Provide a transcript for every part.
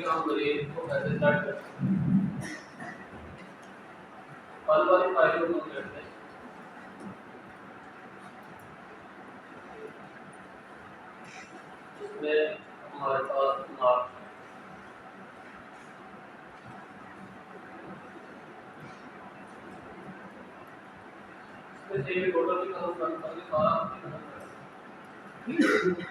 हम रेंज को कैसे स्टार्ट करते हैं। कल वाली फाइल को हम करते हैं। इसमें हमारे पास मार्क्स इसमें से भी टोटल भी खत्म करके सारा खत्म करते हैं।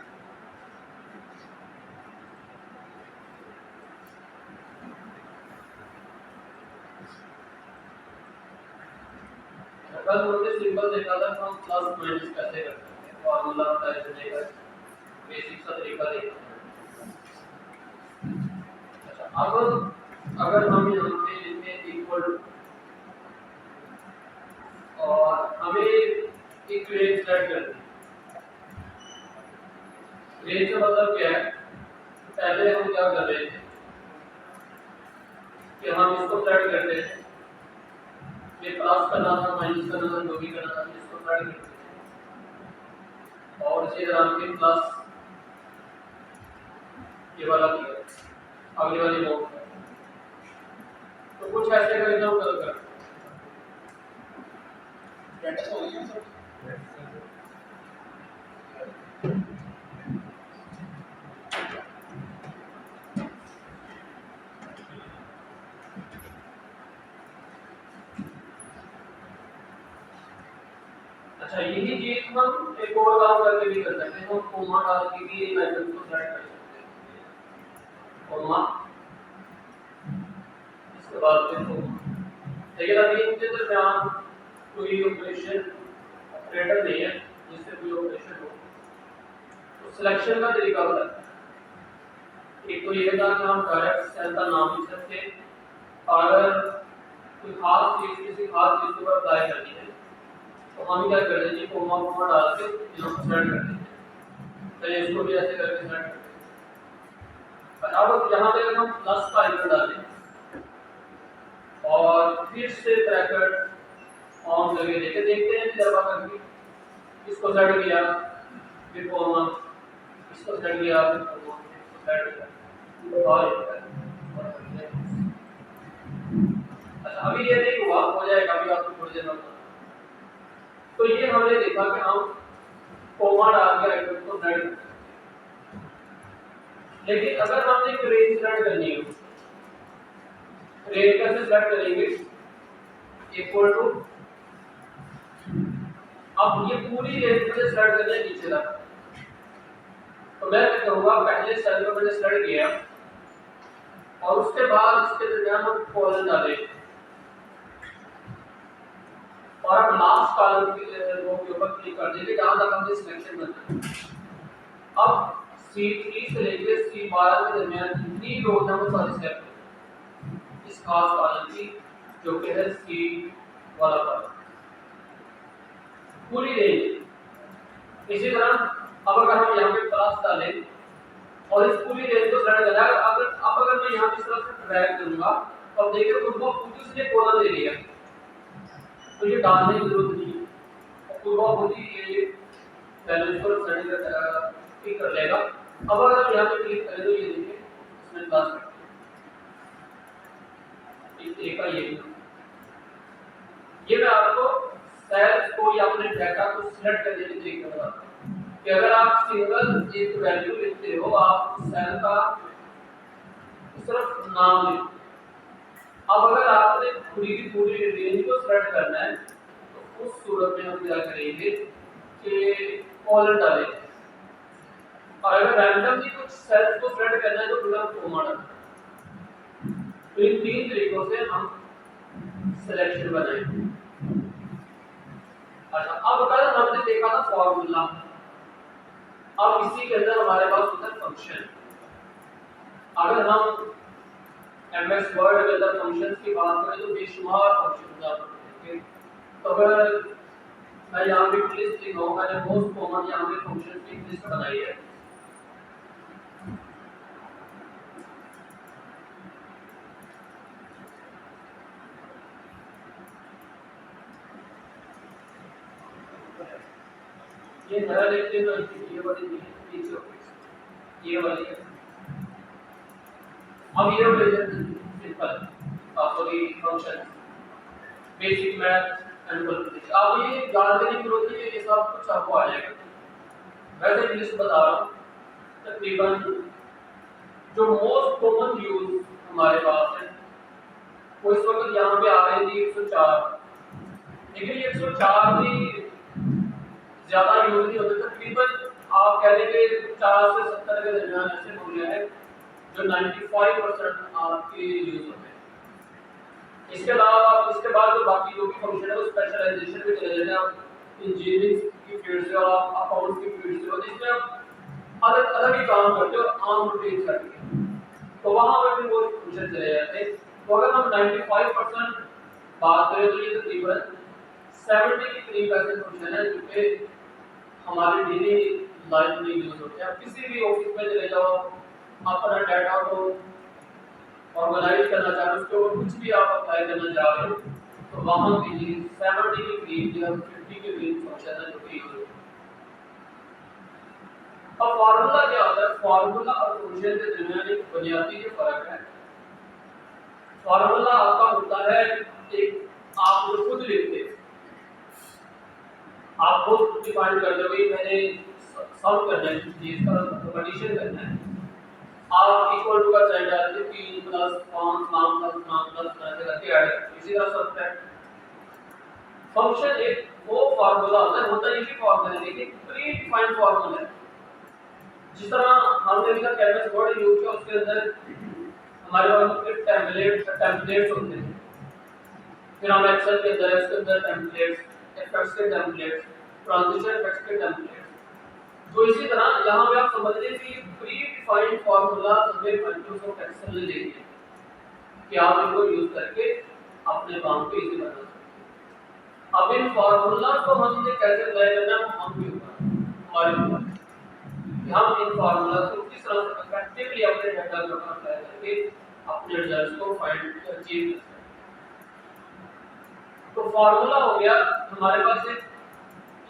कल हमने सिंपल देखा था हम प्लस माइनस कैसे करते हैं, फार्मूला टाइप करने का बेसिक सा तरीका देखा। अच्छा, अब अगर हम यहाँ पे लिखें इक्वल और हमें एक रेंज सेट करनी है। रेंज का मतलब क्या है, पहले हम क्या कर रहे थे कि हम इसको सेट करते थे, ये प्लस करना था माइनस करना था जो भी करना था इसको सेट करते थे और इसी तरह के प्लस ये वाला किया अगली वाली नोट। तो कुछ ऐसे करके हम कल करते अच्छा, यही चीज हम एक और काम करके भी कर सकते हैं। हम कोमा डाल के भी मैथड को सेट कर सकते हैं। कोमा इसके बाद फिर कोमा, लेकिन अभी इनके दरमियान कोई ऑपरेशन ऑपरेटर नहीं है जिससे कोई ऑपरेशन हो। तो सिलेक्शन का तरीका होता है। एक तो ये था कि हम डायरेक्ट सेल का नाम लिख सकते हैं, अगर कोई खास चीज किसी खास चीज के ऊपर अप्लाई करनी है तो हम क्या करते हैं, कोमा कोमा डाल के यहाँ पर सेट करते हैं। तो इसको भी ऐसे करके सेट करते हैं। अब यहाँ पे हम प्लस का आइकन डालें और फिर से ब्रैकेट ऑन करके देखते हैं जब करके इसको सेट किया फिर कोमा, इसको सेट किया फिर कोमा, इसको सेट किया और अच्छा, अभी ये नहीं हुआ, हो जाएगा अभी आपको थोड़ी देर में। तो ये हमने देखा कि हम कोमा डाल के आइकन को सेट करते हैं। लेकिन अगर हमने एक रेंज सेट करनी है, रेंज कैसे सेट करेंगे, इक्वल टू, अब ये पूरी रेंज मुझे सेट करनी है नीचे तक। तो मैं क्या करूंगा, पहले सेल को मैंने सेट किया और उसके बाद इसके दरमियान हम कॉलम डाले और अब लास्ट कॉलम की रो के ऊपर क्लिक कर देंगे जहां तक हमने सिलेक्शन करना है। अब C3 से लेकर C12 के दरमियान जितनी रोज है वो सारी सेलेक्ट इस खास कॉलम की जो कि है C वाला कॉलम, पूरी रेंज। इसी तरह अब अगर हम यहाँ पे प्लस डालें और इस पूरी रेंज को सेलेक्ट करना है, अगर मैं यहाँ पे इस तरह से ड्रैग करूंगा और देखिए पूर्वा पूरी उसने कॉलम ले लिया, तो ये डालने की जरूरत नहीं है, पूर्वा पूरी ये बैलेंस पर सेटिंग ठीक कर लेगा। अब अगर हम यहाँ पे क्लिक करें तो ये देखिए इसमें प्लस एक का ये मैं आपको सेल्स को या अपने डाटा को सिलेक्ट करने के तरीके बताता हूं कि अगर आप सिंगल एक वैल्यू लिखते हो, आप सेल का सिर्फ नाम लिखो। अब अगर आपने पूरी की पूरी रेंज को सिलेक्ट करना है तो उस सूरत में हम क्या करेंगे कि कॉलम डालेंगे और अगर रैंडमली कुछ सेल्स को सिलेक्ट करना है तो पूरा कोमा डालेंगे। तो इन तीन तरीकों से हम सिलेक्शन बनाएंगे। अच्छा, अब कल हमने देखा था फॉर्मूला, अब इसी के अंदर हमारे पास होता है फंक्शन। अगर हम एमएस वर्ड के अंदर फंक्शंस की बात करें तो बेशुमार फंक्शंस आपको मिलेंगे। तो अगर मैं यहाँ पे लिस्ट लिखा हूँ, मैंने मोस्ट कॉमन यहाँ पे फंक्शंस की लिस्ट बनाई है। ये नया लिखते तो ये वाली ये वाली अब ये operation simple sorry function basic math and multiplication, अब ये याद करने की जरूरत नहीं है, ये सब कुछ आपको आ जाएगा। वैसे इंग्लिश बता रहा हूँ, तकरीबन जो मोस्ट कॉमन यूज हमारे पास है वो इस वक्त यहाँ पे आ रही थी 104, लेकिन ये 104 भी ज्यादा यूज नहीं होते, तकरीबन आप कह लेंगे 50 से 70 के दरमियान ऐसे मूल्य है जो 95% आपके यूज होते हैं। इसके अलावा आप इसके बाद जो बाकी जो भी फंक्शन है वो स्पेशलाइजेशन में चले जाते हैं, आप इंजीनियरिंग की फील्ड से और आप अकाउंट्स की फील्ड से, और इसमें आप अलग अलग ही काम करते हो आम रूटीन करके, तो वहां पर भी वो फंक्शन चले जाते हैं। तो अगर हम 95% बात करें तो ये तकरीबन 70 के करीब ऐसे फंक्शन है जो कि हमारे डेली लाइफ में यूज होते हैं। आप किसी भी ऑफिस में चले जाओ, अपना डाटा को ऑर्गेनाइज करना चाह रहे हो, उसके ऊपर कुछ भी आप अप्लाई करना चाह रहे हो, तो वहां के लिए 70 के करीब या 50 के करीब फंक्शन है जो कि यूज होते हैं। अब फार्मूला क्या होता है? फार्मूला और फंक्शन के दरमियान एक बुनियादी जो फर्क है, फार्मूला आपका होता है एक आप जो खुद लिखते हैं, आप खुद डिफाइन कर दोगे मैंने सॉल्व करना है चीज का कंडीशन करना है, आप इक्वल टू का साइन डाल के 3 + 5 नाम प्लस करके ऐड इसी तरह सब्ट्रैक्ट। फंक्शन एक वो फार्मूला होता है ये भी फार्मूला है लेकिन प्री डिफाइंड फार्मूला है। जिस तरह हमने लिखा कैनवस बोर्ड यूज किया, उसके अंदर हमारे पास टेम्पलेट्स होते हैं, फिर हम एक्सेल के अंदर इसके अंदर टेम्पलेट्स, इफेक्ट्स के टेम्पलेट्स, ट्रांजिशन इफेक्ट्स के टेम्पलेट्स। तो इसी तरह यहाँ पे आप समझ लीजिए कि प्री डिफाइंड फार्मूला हमें माइक्रोसॉफ्ट एक्सेल ने दे दिया कि आप इनको यूज करके अपने काम को इजी बना सकते हैं। अब इन फार्मूला को हमने कैसे अप्लाई करना है हम भी ऊपर हमारे ऊपर हम इन फार्मूला को किस तरह से इफेक्टिवली अपने डाटा के ऊपर अप्लाई करके अपने रिजल्ट्स को फाइंड अचीव कर सकते हैं। तो फार्मूला हो गया हमारे पास एक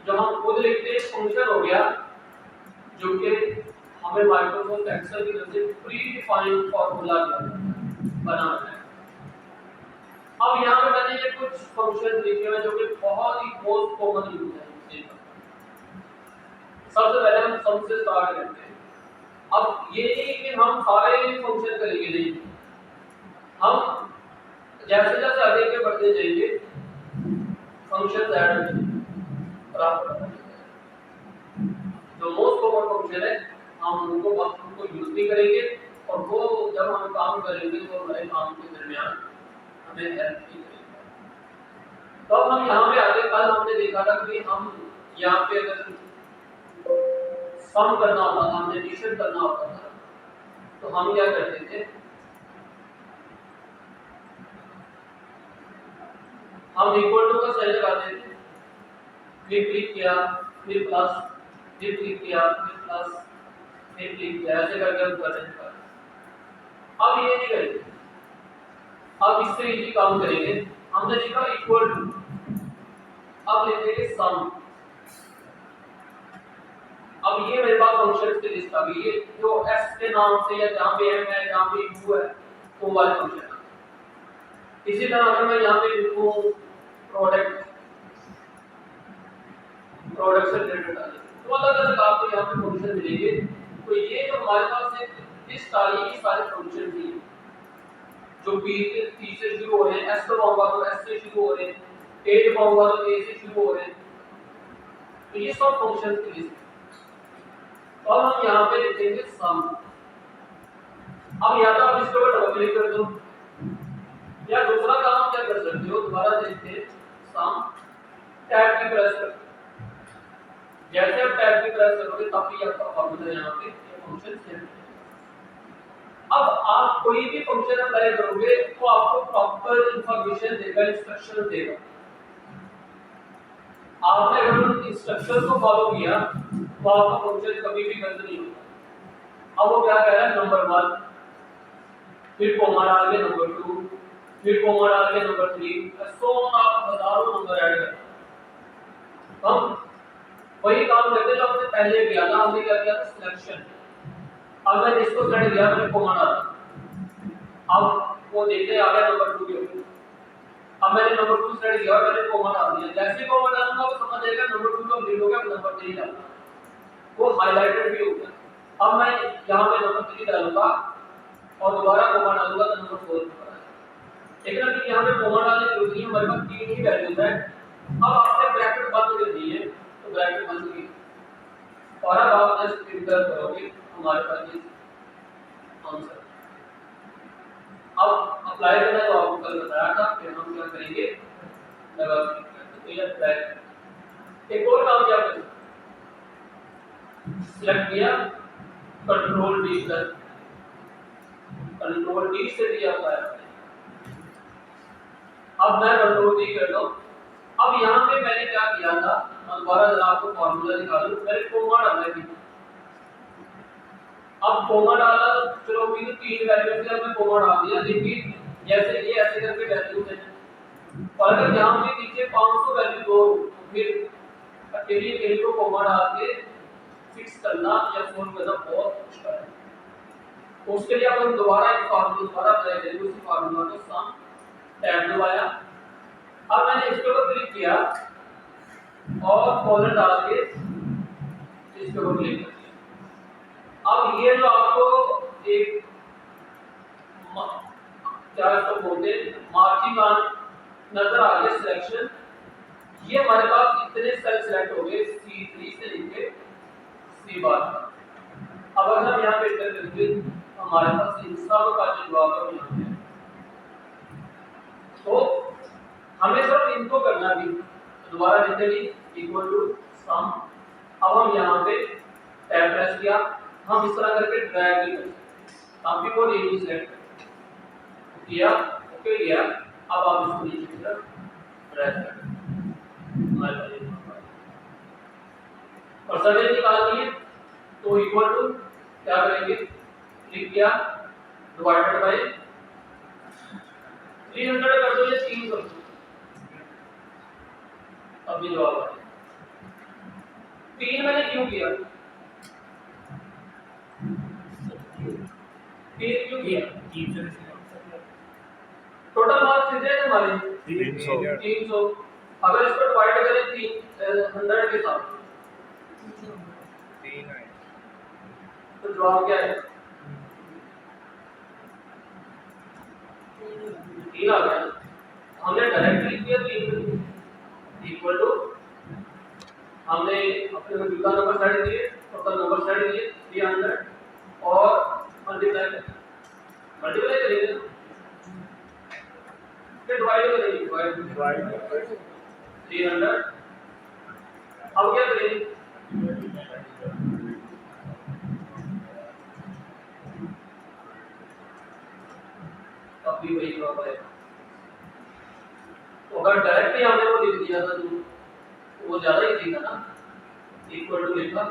जो हम खुद लिखते हैं, फंक्शन हो गया जो कि हमें माइक्रोसॉफ्ट एक्सेल की तरफ से प्री डिफाइंड फार्मूला बनाना है। अब यहाँ पे मैंने ये कुछ फंक्शन लिखे हुए जो कि बहुत ही मोस्ट कॉमन यूज है। सबसे पहले हम सम से स्टार्ट करते हैं। अब ये नहीं कि हम सारे फंक्शन करेंगे, नहीं, हम जैसे जैसे आगे के बढ़ते जाएंगे फंक्शन ऐड होंगे, जो मोस्ट कॉमन फंक्शन है हम उनको यूज भी करेंगे और वो जब हम काम करेंगे तो हमारे काम के दरमियान हमें हेल्प भी करेंगे। तो अब हम यहाँ पे आगे कल हमने देखा था कि हम यहाँ पे अगर सम करना होता था, हमने एडिशन करना होता था, तो हम क्या करते थे, हम इक्वल टू का साइन लगाते थे, फिर क्लिक किया, फिर प्लस, फिर क्लिक किया, फिर प्लस, फिर क्लिक किया, ऐसे करके हम कर रहे हैं। अब ये नहीं करेंगे, अब इससे इजी काम करेंगे। हमने लिखा इक्वल टू, अब लिखेंगे सम। अब ये मेरे पास फंक्शंस की लिस्ट आ गई है जो s के नाम से या जहां पे m है जहां पे u है वो वाले फंक्शन है। इसी तरह अगर मैं यहां पे लिखूं प्रोडक्ट से रिलेटेड है तो अलग अलग आपको यहां पे फंक्शन मिलेंगे। तो ये जो हमारे पास एक लिस्ट आ रही है, ये सारे फंक्शन थी जो b से शुरू हो रहे हैं, s दबाऊंगा तो s से शुरू हो रहे हैं, a दबाऊंगा तो a से शुरू हो रहे हैं। तो ये सब फंक्शंस की लिस्ट। अब हम यहाँ पे लिखेंगे सम। अब या तो आप इसके ऊपर डबल क्लिक कर दो या दूसरा काम क्या कर सकते हो, दोबारा देखते हैं सम, टैब की प्रेस कर, जैसे आप टैब की प्रेस करोगे तब ये आपका फॉर्मूला यहाँ पे फंक्शन सेव हो जाएगा। अब आप कोई भी फंक्शन अप्लाई करोगे तो आपको प्रॉपर इंफॉर्मेशन देगा, इंस्ट्रक्शन देगा। आपने अगर इंस्ट्रक्शंस को फॉलो किया तो आपका फंक्शन कभी भी गलत नहीं होगा। अब वो क्या कह रहा है, नंबर 1, फिर कोमा डाल के नंबर 2, फिर कोमा डाल के नंबर 3, सो आप हजारों नंबर ऐड करते। हम वही काम करते जो हमने पहले किया था। हमने क्या किया था, सिलेक्शन। अब मैंने इसको सेलेक्ट किया, मैंने कोमा डाला, अब वो देखते आ गया नंबर 2 के ऊपर। अब मैंने नंबर 2 सेलेक्ट किया और मैंने कॉमा डाल दिया। जैसे ही कॉमा डालूंगा वो समझ जाएगा नंबर 2 कंप्लीट हो गया, नंबर 3 डालना, वो हाईलाइटेड भी हो गया। अब मैं यहाँ पे नंबर 3 डालूंगा और दोबारा कॉमा डालूंगा तो नंबर 4 पर आएगा। लेकिन अभी यहाँ पे कॉमा डालने की जरूरत नहीं है, हमारे पास 3 ही वैल्यूज है। अब आपने ब्रैकेट बंद कर दी है तो ब्रैकेट बंद की और अब आप जस्ट इंटर करोगे, हमारे पास ये आंसर। अब अप्लाई करना तो आपको कल बताया था, फिर हम क्या करेंगे, लगा तो ये अप्लाई। एक और काम क्या करें, सिलेक्ट किया, control D plus, control D से भी अप्लाई करें। अब मैं कंट्रोल डी कर दूं। अब यहाँ पे मैंने क्या किया था, मैं दोबारा जरा आपको फार्मूला दिखा दूं। मैंने कोमा डाला है, अब कोमा डाला तो चलो भी 3 वैल्यू से मैं कोमा डाल दिया, लेकिन जैसे ये ऐसे करके वैल्यू है और अगर यहाँ पे नीचे 500 वैल्यू दो तो फिर अकेले अकेले को कोमा डाल के फिक्स करना या सोल्व करना बहुत मुश्किल है। तो उसके लिए अब हम दोबारा एक फार्मूला दोबारा अप्लाई करेंगे, उसी फार्मूला को सम टैब दबाया। अब मैंने इसके ऊपर क्लिक किया और कॉलन डाल के इसके ऊपर क्लिक कर दिया। अब ये जो आपको एक क्या इसको बोलते हैं मार्जिन ऑन नजर आ गया सिलेक्शन, ये हमारे पास इतने सेल सिलेक्ट हो गए C3 से लेके C बार। अब अगर हम यहाँ पे एंटर करेंगे तो हमारे पास इन सब का जो जवाब है वो यहाँ पे, तो हमें सिर्फ इनको करना भी। तो दोबारा लिखते हैं इक्वल टू सम। अब हम यहाँ पे टैब प्रेस किया, हम इस तरह करके ड्रैग भी कर सकते, आप भी वो रेंज सेलेक्ट किया, ओके किया। अब आप इसको नीचे की तरफ ड्रैग करें, परसेंटेज निकालनी है तो इक्वल टू क्या करेंगे, क्लिक किया, डिवाइडेड बाय 300 कर दो या 3 कर दो, अभी जवाब आ गया। 3 मैंने क्यों किया, 3 क्यों किया, टोटल मार्क्स कितने हैं हमारे 300। अगर इसको डिवाइड करें 300 के साथ तो जवाब क्या है, 3 आ गया। हमने डायरेक्ट लिख दिया 3 इक्वल टू, हमने अपने मौजूदा नंबर साइड दिए, टोटल नंबर साइड दिए 300 और मल्टीप्लाई करेंगे ना, फिर डिवाइड करेंगे, डिवाइड 300। अब क्या करेंगे, तब भी वही जवाब आएगा। तो अगर डायरेक्टली हमने वो लिख दिया था तो वो ज्यादा ही ठीक है ना, इक्वल टू लिखा।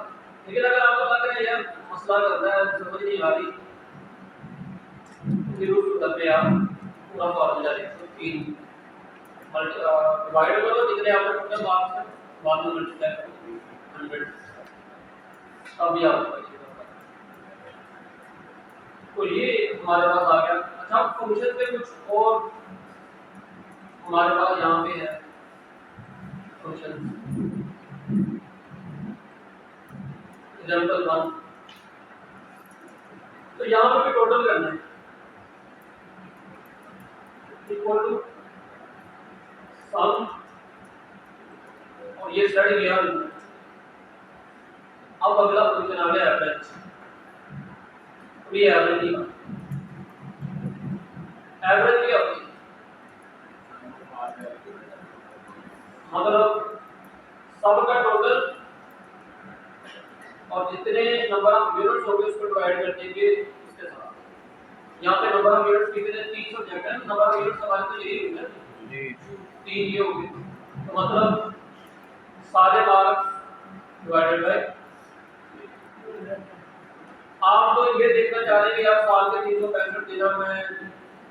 लेकिन अगर आपको लग रहा है यार मसला कर रहा है, समझ नहीं आ रही, फिर उस पे आप पूरा फॉर्मूला लिखो, 3 डिवाइड करो, जितने आपको टोटल मार्क्स है बाद में मल्टीप्लाई करो 100, अब ये आपको तो ये हमारे पास आ गया। अच्छा फंक्शन पे कुछ और हमारे पास यहाँ पे है फंक्शन एग्जांपल 1, तो यहाँ पे टोटल करना है इक्वल टू सम और ये सेट गया। अब अगला फंक्शन आ गया एवरेज, ये एवरेज की एवरेज क्या होती है, मतलब सबका टोटल और जितने नंबर ऑफ यूनिट्स होंगे उसको डिवाइड कर देंगे इसके साथ। यहाँ पे नंबर ऑफ यूनिट्स कितने, 3 सब्जेक्ट है, नंबर ऑफ यूनिट्स हमारे तो यही होंगे जी, 3 ये होंगे, तो मतलब सारे मार्क्स डिवाइडेड बाय। आप तो ये देखना चाह रहे हैं कि आप साल के 365 दिन में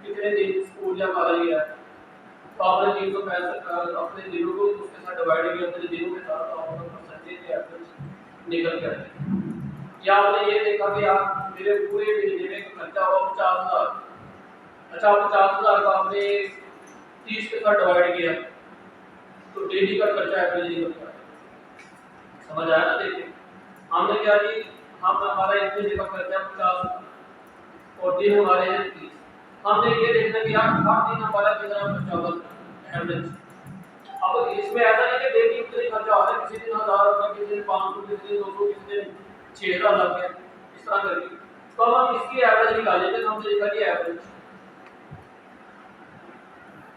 कितने दिन स्कूल या कॉलेज गया, तो आपने 365 अपने दिनों को उसके साथ डिवाइड किया, अपने दिनों के साथ तो आपका परसेंटेज या एवरेज निकल के आएगा। या आपने ये देखा कि आप मेरे पूरे महीने में खर्चा हुआ 50,000, अच्छा 50,000 का आपने 30 के साथ डिवाइड किया तो डेली का खर्चा एवरेज निकल गया। समझ आया ना? देखिए हमने क्या की, हम हमारा एक महीने का खर्चा 50 और दिन हमारे हैं 30। हमने ये देखना कि यार 8 दिन हमारा कितना खर्चा होगा एवरेज। अब इसमें ऐसा नहीं कि डेली उतने खर्चा हो रहा है, किसी दिन 1000 रुपये, किसी दिन 500, किसी दिन 200, किसी दिन 6000 लग गया, इस तरह करके। तो अब हम इसकी एवरेज निकालेंगे तो हमने लिखा कि एवरेज,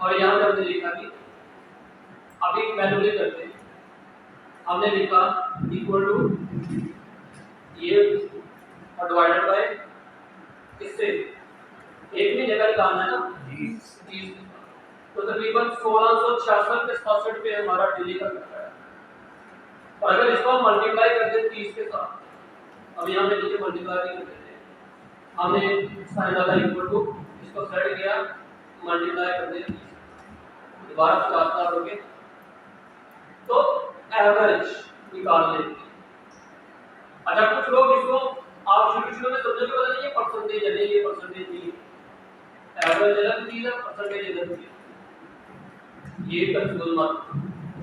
और यहाँ पे हमने लिखा कि अभी मैनुअली करते हैं, हमने लिखा इक्वल टू ये और डिवाइडेड बाय इससे एक में जगह निकालना है ना 30, तो तकरीबन 1666 के 67 पे हमारा डेली का खर्चा है। और अगर इसको हम मल्टीप्लाई करते हैं 30 के साथ, अब यहाँ पे नीचे मल्टीप्लाई कर देते हैं, हमने साइन वाला इक्वल टू इसको सेट किया, मल्टीप्लाई कर देते 30, दोबारा 50,000 हो गए, तो एवरेज निकाल लेते हैं। अच्छा कुछ लोग इसको आप शुरू में समझोगे पता नहीं ये परसेंटेज है, नहीं ये परसेंटेज नहीं है, एवरेज अलग चीज है, परसेंटेज अलग चीज है, ये कंफ्यूज मत।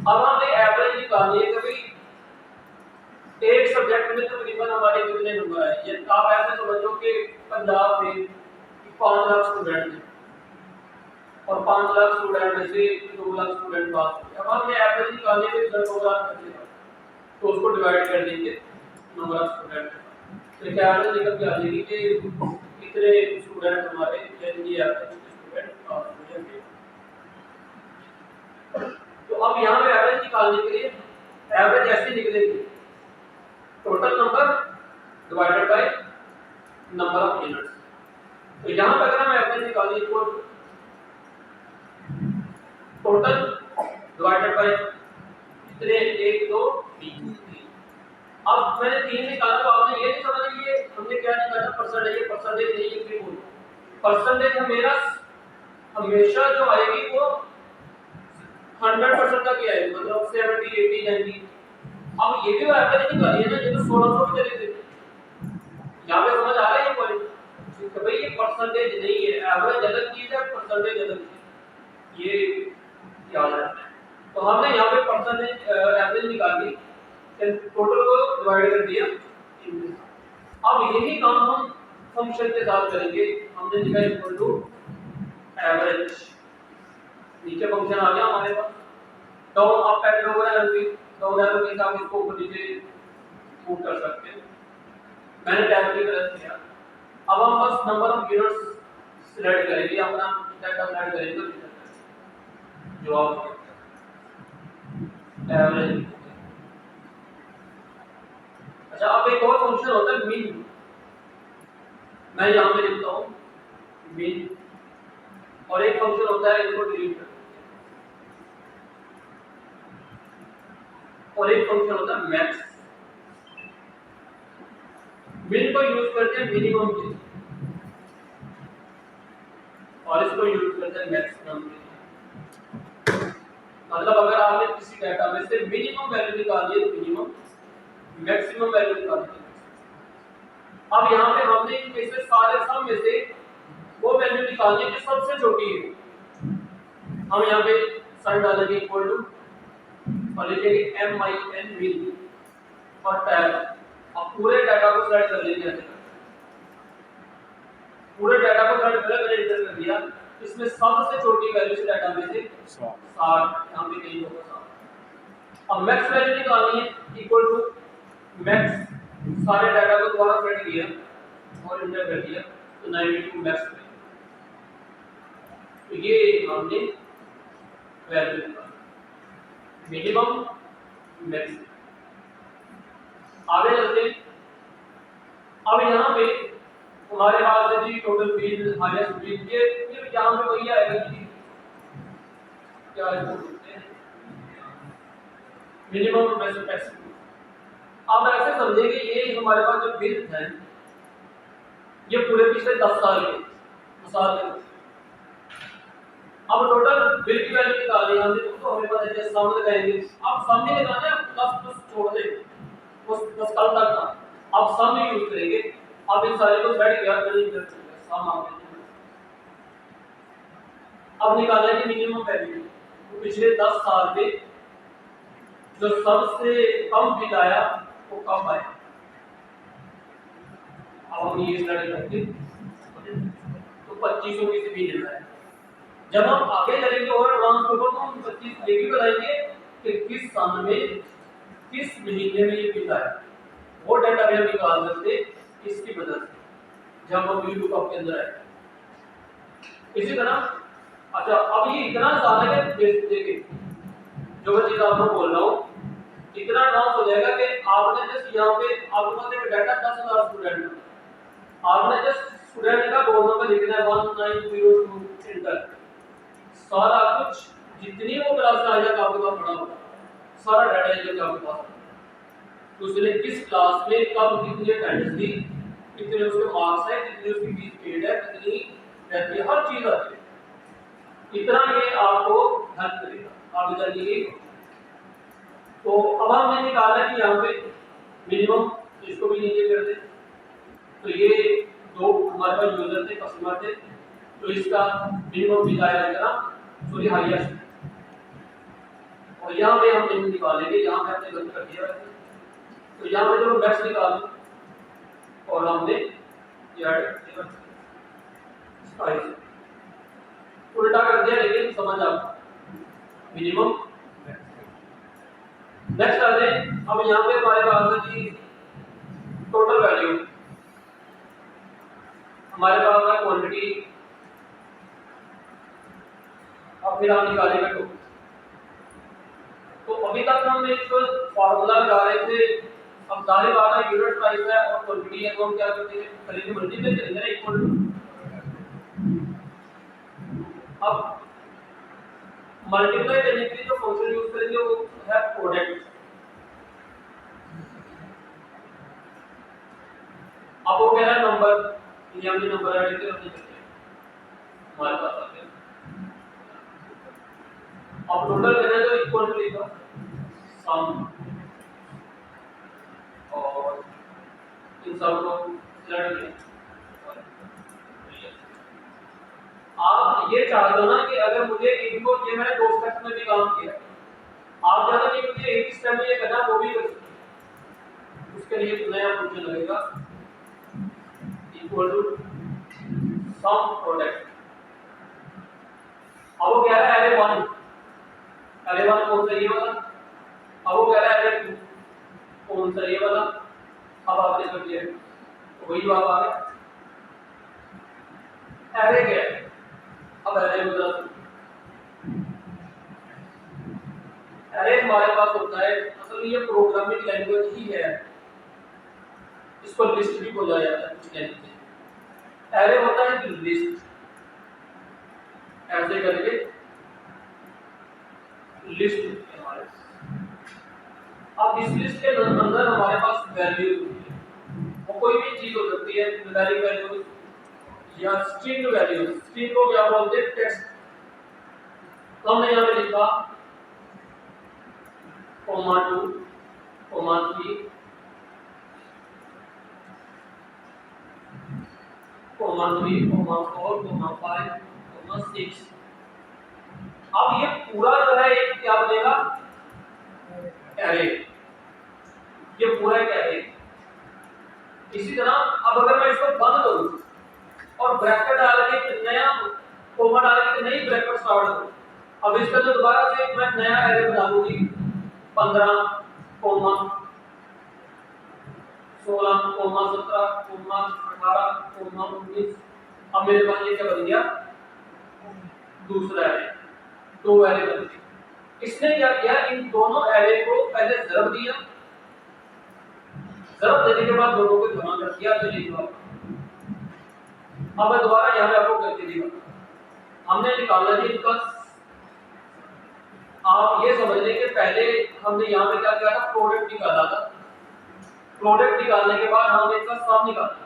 अब हमने एवरेज निकालनी है, कभी एक सब्जेक्ट में तकरीबन हमारे कितने नंबर आए, ये आप ऐसे समझो कि पंजाब में 5 लाख स्टूडेंट हैं और 5 लाख स्टूडेंट में से 2 लाख स्टूडेंट पास हुए। अब हमने एवरेज निकालने के लिए 2 लाख बचेगा, तो उसको डिवाइड कर देंगे नंबर ऑफ स्टूडेंट, तो क्या एवरेज निकल के आ जाएगी कि कितने स्टूडेंट हमारे यानी एवरेज स्टूडेंट पास हो जाएंगे। तो अब यहाँ पे एवरेज निकालने के लिए एवरेज ऐसे निकलेगी, total number divided by number of units. तो यहाँ पे अगर हम एवरेज निकालें इक्वल टोटल डिवाइडेड बाय कितने, 1 2 3। अब मैंने 3 निकाला तो आपने ये नहीं समझा कि ये हमने क्या निकाला परसेंटेज, ये परसेंटेज नहीं है, क्यों परसेंटेज हमेशा जो आएगी वो 100% तक ही आएगी, मतलब 70 80 90। अब ये भी एवरेज निकाली है ना, ये तो 1600 पे चले थे, यहाँ पे समझ आ रहा है ये पॉइंट कि भाई ये परसेंटेज नहीं है, एवरेज अलग चीज है, परसेंटेज अलग चीज, ये याद रखना है। तो हमने यहाँ पे परसेंटेज एवरेज निकाल दी, टोटल को डिवाइड कर दिया। अब यही काम हम फंक्शन के साथ करेंगे, हमने लिखा इक्वल टू एवरेज, नीचे फंक्शन आ गया हमारे पास, down up and down arrow की, डाउन एरो के साथ इसको ऊपर नीचे मूव कर सकते हैं, मैंने टैब की गलत किया। अब हम बस नंबर ऑफ यूनिट्स सिलेक्ट करेंगे, अपना डाटा सिलेक्ट करेंगे, जो आप एवरेज। अच्छा अब एक और फंक्शन होता है मिन, मैं यहाँ पे लिखता हूँ मिन, और एक फंक्शन होता है इसको डिलीट कर, और एक फंक्शन होता है मैक्स। मिन को यूज करते हैं मिनिमम के लिए और इसको यूज करते हैं मैक्सिमम के लिए। मतलब अगर आपने किसी डाटा में से मिनिमम वैल्यू निकाली है तो मिनिमम, मैक्सिमम वैल्यू निकाली है। अब यहाँ पे हमने इनमें से सारे सम में से वो वैल्यू निकालनी है जो सबसे छोटी है। हम यहाँ पे साइन डालेंगे इक्वल टू और लिखेंगे min मिन और टैब। अब पूरे डाटा को सेलेक्ट कर लेंगे, पूरे डाटा को सेलेक्ट कर मैंने एंटर कर दिया, इसमें सबसे छोटी वैल्यू से डाटा में से 60 यहाँ पे कहीं होगा 60। अब मैक्स वैल्यू निकालनी है इक्वल टू मैक्स, सारे डाटा को दोबारा सेलेक्ट किया और एंटर कर दिया तो 92 मैक्स। तो ये हमने वैल्यू निकाली मिनिमम मैक्स। आगे चलते हैं, अब यहाँ पे हमारे पास है जी टोटल बिल, हाईएस्ट बिल, ये फिर यहाँ पे वही आएगा जी, क्या इसको बोलते हैं मिनिमम मैक्सिमम। अब ऐसे समझेंगे ये हमारे पास जो बिल है ये पूरे पिछले 10 साल के मिसाल के। अब टोटल बिल की वैल्यू निकालनी है हमने, तो हमें पता है सम लगाएंगे। अब सम में लगाना है 10 प्लस छोड़ दे उस 10 साल तक का, अब सम में यूज करेंगे। अब इन सारे को सेट किया मैंने सम आ गया, अब निकाला है कि मिनिमम वैल्यू तो पिछले 10 साल में जो सबसे कम बिल आया वो कब आया। अब हम ये स्टडी करके तो 2500 की से भी मिल रहा है। जब हम आगे चलेंगे और एडवांस होगा तो हम 25 ये भी बताएंगे कि किस साल में किस महीने में ये बिल आया। वो डाटा भी हम निकाल सकते इसकी मदद से जब हम वीडियो लुकअप के अंदर आए। इसी तरह अच्छा अब ये इतना ज्यादा है देखिए जो मैं चीज आपको बोल रहा हूँ इतना एडवांस हो जाएगा कि आपने जस्ट यहाँ पे आपके पास एक डाटा 10,000 स्टूडेंट है, आपने जस्ट स्टूडेंट का रोल नंबर लिखना है 1902 इंटर, सारा कुछ जितनी वो क्लास में आ जाएगा आपके पास पड़ा होगा सारा डाटा है आपके पास। तो उसने किस क्लास में कब कितनी अटेंडेंस दी, कितने उसके मार्क्स है, कितनी उसकी फीस पेड है, कितनी रहती है, हर चीज आती है। इतना ये आपको हेल्प करेगा आगे चलिए। तो अब हमने निकाला कि यहाँ पे मिनिमम इसको भी नीचे कर दे तो ये दो हमारे पास यूजर थे कस्टमर थे तो इसका मिनिमम बिल आया इतना सॉरी हाईएस्ट और यहाँ पे हम लिमिट निकालेंगे। यहाँ पे हमने गलत कर दिया तो यहाँ पे जो मैक्स निकाल और हमने उल्टा कर दिया लेकिन समझ आप मिनिमम नेक्स्ट आ जाए। अब यहाँ पे हमारे पास है कि टोटल वैल्यू हमारे पास है क्वांटिटी और फिर हम निकालेंगे टोटल। तो अभी तक हम एक फॉर्मूला लगा रहे थे, अब जाहिर बात है यूनिट प्राइस है और क्वांटिटी है तो हम क्या करते हैं पहले मल्टीप्लाई करेंगे इक्वल टू। अब मल्टीप्लाई करने के लिए जो फंक्शन यूज करेंगे वो है प्रोडक्ट। अब वो कह रहा है नंबर ये हमने नंबर ऐड करके हमारे पास आ गया। अब टोटल करना है तो इक्वल टू लिखा सम और इन सब को लड़ लिया। आप ये चाहते हो ना कि अगर मुझे इनको ये मैंने दो स्टेप में भी काम किया आप चाहते हो कि मुझे एक स्टेप में ये करना वो भी कर सकते उसके लिए नया फंक्शन लगेगा इक्वल टू सम प्रोडक्ट। अब वो कह रहा है एरे 1 कौन सा ये वाला, अब वो कह रहा है एरे 2 कौन सा ये वाला। अब आपने कर लिया तो वही बात आ गया एरे क्या है। अब एरे मतलब एरे हमारे पास होता है असल में ये प्रोग्रामिंग लैंग्वेज ही है, इसको लिस्ट भी बोला जाता है कुछ लैंग्वेज में। एरे होता है लिस्ट ऐसे करके लिस्ट हमारे। अब इस लिस्ट के अंदर हमारे पास वैल्यूज होती है वो कोई भी चीज हो सकती है न्यूमेरिक वैल्यूज या स्ट्रिंग वैल्यूज। स्ट्रिंग को क्या बोलते हैं टेक्स्ट। तो हमने यहाँ पे लिखा comma 2 comma 3 comma 3 comma 4 comma 5 comma 6। अब ये पूरा जो है एक क्या बनेगा एरे, ये पूरा एक एरे। इसी तरह अब अगर मैं इसको बंद करूं और ब्रैकेट डाल के नया कोमा डाल के नई ब्रैकेट स्टार्ट करूं, अब इसका जो दोबारा से मैं नया एरे बना दूंगी 15 कोमा 16 कोमा 17 कोमा 18 कोमा 19। अब मेरे पास ये क्या बन गया दूसरा एरे, दो एरे बन गए। इसने क्या किया इन दोनों एरे को पहले ज़रब दिया, ज़रब देने के बाद दोनों को जमा कर दिया तो ये जवाब। अब मैं दोबारा यहाँ पे आपको करके दिखा हमने निकाला जी इनका। आप ये समझ लें कि पहले हमने यहाँ पे क्या किया था प्रोडक्ट निकाला था, प्रोडक्ट निकालने के बाद हमने इसका सम निकाला,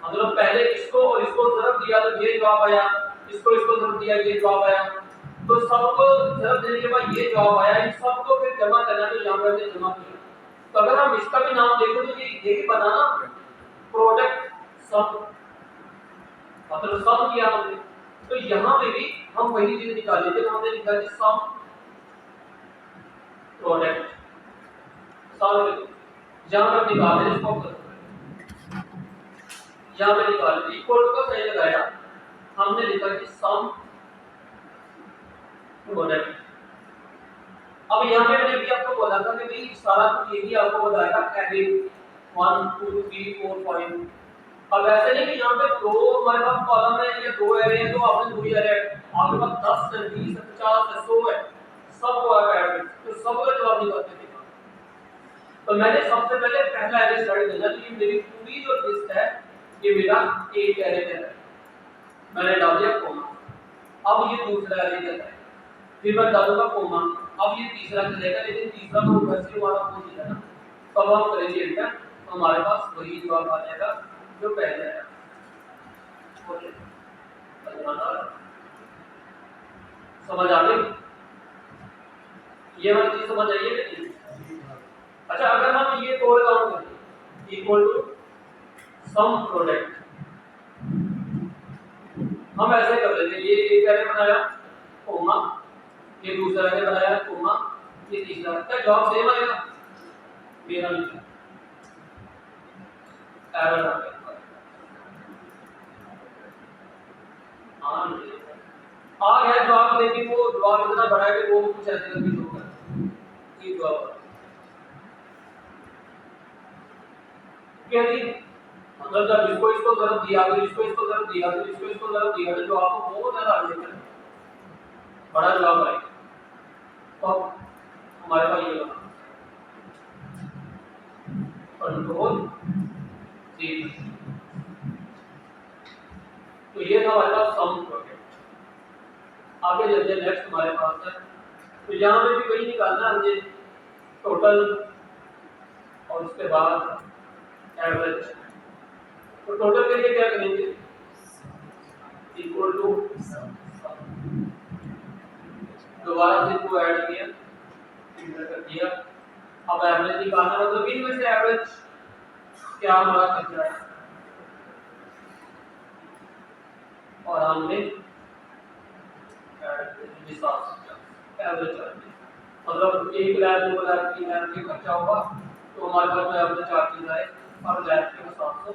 मतलब पहले इसको और इसको ज़रब दिया तो ये जवाब आया, इसको ज़रब दिया ये जवाब आया, तो सबको ज़रब देने के बाद ये जवाब आया। इन सबको फिर जमा करना तो यहाँ पर जमा किया। तो अगर हम इसका भी नाम देखें तो ये भी बना ना प्रोडक्ट सम, मतलब सम किया हमने तो यहाँ पे भी हम वही चीज निकाले थे, हमने लिखा कि सम प्रोडक्ट सॉल्व, जहाँ पर निकाल रहे इसको यहाँ पे निकाल रहे इक्वल टू का सही लगाया, हमने लिखा कि सम प्रोडक्ट। अब यहाँ पे मैंने भी आपको बोला था कि भाई सारा कुछ यही आपको बताएगा एरे 1 2 3 4 5। अब ऐसे नहीं कि यहाँ पे दो हमारे पास कॉलम है या दो एरे हैं तो आपने दो ही एरे, आपके पास 10 है 20 है 50 है 100 है, सब को आप ऐड कर, तो सब का जवाब निकालते थे। तो मैंने सबसे पहले पहला एरे स्टार्ट किया कि मेरी पूरी जो लिस्ट है ये मेरा एक एरे का है, मैंने डाल दिया कोमा। अब ये दूसरा एरे का है, फिर मैं डालूंगा कोमा, अब ये तीसरा चलेगा, लेकिन तीसरा तो वैसे वाला हो जाएगा ना, तो अब हम करेंगे एंटर, तो हमारे पास वही जवाब आ जाएगा जो पहले है। ओके, समझ आ गई? ये वाली चीज समझ आई है नहीं? अच्छा, अगर हम ये कोड काउंट करें इक्वल टू सम प्रोडक्ट, हम ऐसे कर लेते हैं, ये एक एरे बनाया कोमा, ये दूसरा एरे बनाया कोमा, ये तीसरा, क्या जवाब सेम आएगा? मेरा नहीं, एरर आ गया। हाँ आ गया जवाब, लेकिन वो जवाब इतना बड़ा है कि वो कुछ ऐसे करके शो कर ये जवाब क्या थी, मतलब जब इसको इसको जरूरत दिया तो इसको इसको जरूरत दिया तो इसको इसको जरूरत दिया तो आपको बहुत ज्यादा आगे चल बड़ा जवाब आएगा। तो हमारे पास ये होगा कंट्रोल सी, तो ये था हमारे पास सम प्रोडक्ट। आगे चलते हैं, नेक्स्ट हमारे पास है, तो यहाँ पे भी वही निकालना है मुझे, टोटल और उसके बाद एवरेज। तो टोटल के लिए क्या करेंगे, इक्वल टू दोबारा से को ऐड किया, इंटर कर दिया। अब एवरेज निकालना, मतलब इनमें से एवरेज क्या हमारा खर्चा है, और हमने एवरेज मतलब 1 लाख 2 लाख 3 लाख के खर्चा होगा, तो हमारे पास में एवरेज चार्जेस आए और लाख के 750।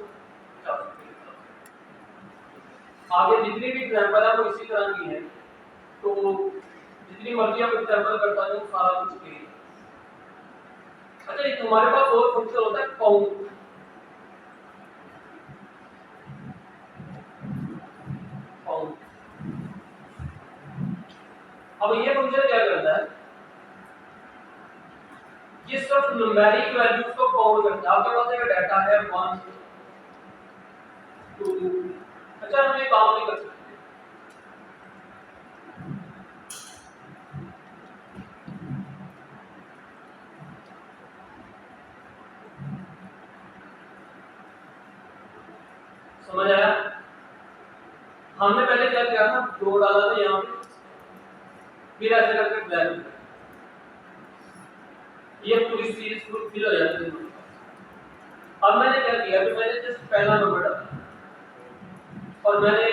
आगे जितनी भी एग्जांपल है वो इसी तरह की है, तो जितनी मर्जी आप एग्जांपल करता जाओ सारा कुछ क्लियर। अच्छा, एक हमारे पास और फंक्शन होता है काउंट। अब ये फंक्शन क्या करता है, ये सिर्फ न्यूमेरिक वैल्यूज को काउंट करता है। आपके पास एक डाटा है 1 2, अच्छा हम ये काम नहीं कर सकते, समझ आया? हमने पहले क्या किया था, 2 डाला था यहाँ पे, फिर ऐसे करके ब्लैक, ये पूरी सीरीज फिल हो जाती है। अब मैंने क्या किया, तो मैंने जस्ट पहला नंबर डाला और मैंने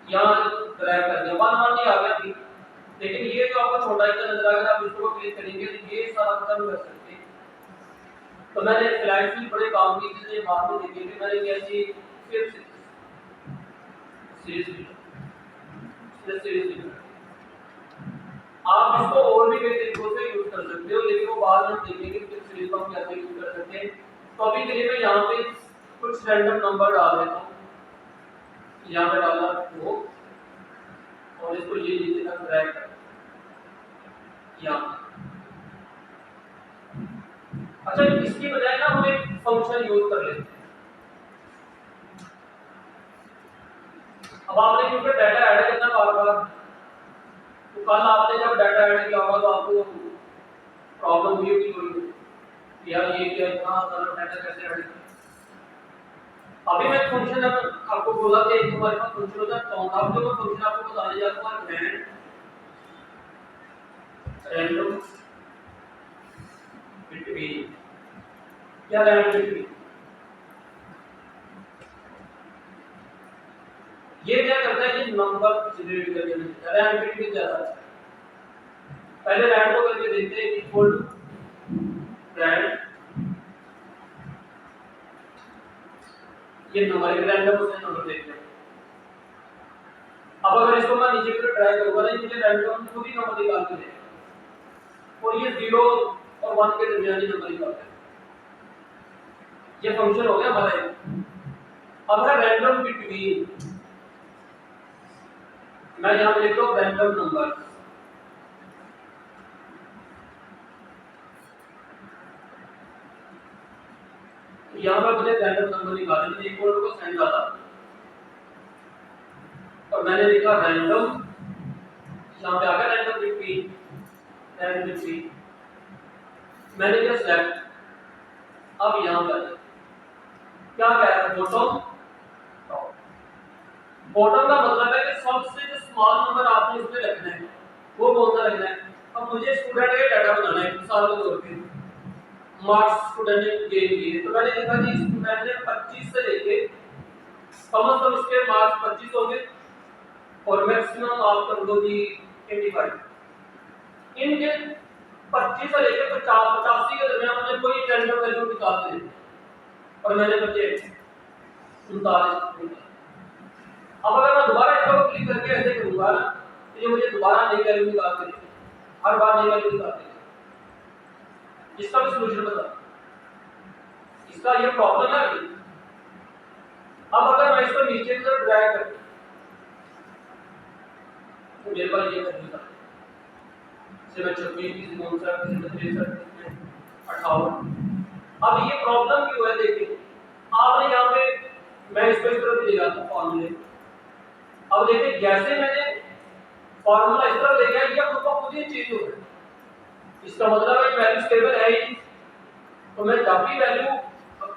यहाँ ड्रैग कर दिया, 1 1 आ गया थी, लेकिन ये जो आपको छोटा आइकन नजर आ गया, आप इसको क्लिक करेंगे तो ये सारा खत्म कर सकते हैं। तो मैंने फ्लैश भी बड़े काम की चीजें बाद में देखेंगे, मैंने क्या की फिर सीरीज आप इसको और भी कई तरीकों से यूज कर सकते हो, लेकिन वो बाद में देखेंगे कि सीरीज को हम कैसे यूज कर सकते हैं। तो अभी के लिए मैं यहाँ पे कुछ रैंडम नंबर डाल देता हूँ, यहाँ पे डाला 2 और इसको ये नीचे तक ड्रैग कर यहाँ। अच्छा, इसकी बजाय ना हम एक फंक्शन यूज कर लेते हैं। अब आपने क्योंकि डाटा ऐड करना बार बार, तो कल आपने जब डाटा ऐड किया होगा तो आपको प्रॉब्लम हुई होगी थोड़ी, यार ये क्या इतना सारा डाटा कैसे ऐड किया। अभी मैं फंक्शन आपको बोला कि हमारे पास फंक्शन होता है काउंट, आप जो मैं फंक्शन आपको बताने जा रहा हूँ रैंडम बिटवीन, क्या रैंडम बिटवीन, ये क्या करता है, नंबर जनरेट करके मिलता है। रैंड के ज्यादा अच्छा है। पहले रैंड को करके देखते हैं इक्वल टू रैंड, ये नंबर एक रैंडम से नंबर देखते हैं। अब अगर इसको मैं नीचे की तरफ ड्रैग करूंगा तो मुझे रैंडम खुद ही नंबर निकाल के देगा और ये 0 और 1 के दरमियान ही नंबर निकालता है। ये फंक्शन हो गया हमारा। अब है रैंडम बिटवीन, मैं यहां पे लिख रहा हूं रैंडम नंबर। यहां पर मुझे रैंडम नंबर निकालना है, इक्वल टू को साइन डाला और मैंने लिखा रैंडम, यहां पे आ गया रैंडम बिटवीन, रैंडम बिटवीन मैंने किया सेलेक्ट। अब यहां पर क्या कह रहा है, बॉटम टॉप। बॉटम का मतलब है कि सबसे जो स्मॉल नंबर आपने उसमें रखना है वो कौन सा रखना है। अब मुझे स्टूडेंट का डाटा बनाना है मिसाल के तौर पे, मार्क्स स्टूडेंट ने गेन किए तो मैंने लिखा कि स्टूडेंट ने 25 से लेके कम से कम इसके मार्क्स 25 होंगे और मैक्सिमम आप कर दो जी 85। इनके 25 से लेके 85 के दरमियान मुझे कोई रैंडम वैल्यू निकाल के देनी और मैंने बचे 39। अब अगर मैं दोबारा इसको क्लिक करके ऐसे करूंगा ना तो ये मुझे दोबारा नई वैल्यू निकाल के देगा, हर बार नई वैल्यू निकाल देगा। इसका भी सॉल्यूशन बता, इसका ये प्रॉब्लम है। अब अगर मैं इसको नीचे की तरफ ड्रैग करूं तो मेरे पास ये वैल्यू था, से मैं 26 की 59 की 63 58। अब ये प्रॉब्लम क्यों है देखिए, आपने यहाँ पे मैं इसको इस तरफ ले जाता हूँ फॉर्मूले। अब देखिए जैसे मैंने फॉर्मूला इस तरफ ले गया ये खुद ही चेंज हो गया। इसका मतलब है वैल्यू स्टेबल है ही, तो मैं जब भी वैल्यू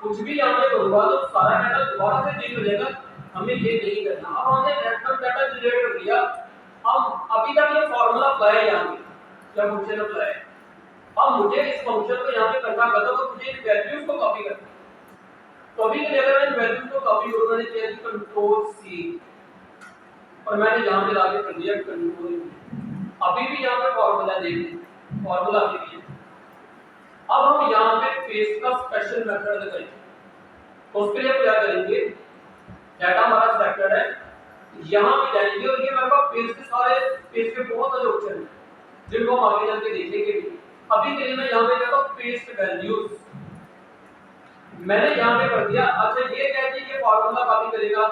कुछ भी यहाँ पे करूंगा तो सारा डाटा दोबारा से चेंज हो जाएगा। हमें ये नहीं करना। अब हमने रैंडम डाटा जनरेट कर दिया, अब अभी तक ये फॉर्मूला अप्लाई है, यहाँ पे क्या फंक्शन अप्लाई है। अब मुझे इस फंक्शन को यहाँ पे करना पड़ता है, तो मुझे इन वैल्यूज को कॉपी करना है। तो अभी के लिए अगर मैं इन वैल्यूज को कॉपी करूँ, मैंने किया कंट्रोल सी और मैंने यहाँ पे लाके कर दिया कंट्रोल। अभी भी यहाँ पे फॉर्मूला देखिए, फॉर्मूला अभी भी है। अब हम यहाँ पे पेस्ट का स्पेशल मेथड लगाएंगे। तो उसके लिए क्या करेंगे, डाटा हमारा सिलेक्टेड है, यहाँ पे जाएंगे और ये मेरे पास पेस्ट के सारे, पेस्ट के बहुत सारे ऑप्शन हैं जिनको हम आगे जाके देखेंगे भी। अभी के लिए मैं यहाँ पे कहता हूँ पेस्ट वैल्यूज, मैंने यहाँ पे कर दिया। अच्छा ये क्या है, ये फॉर्मूला कॉपी करेगा।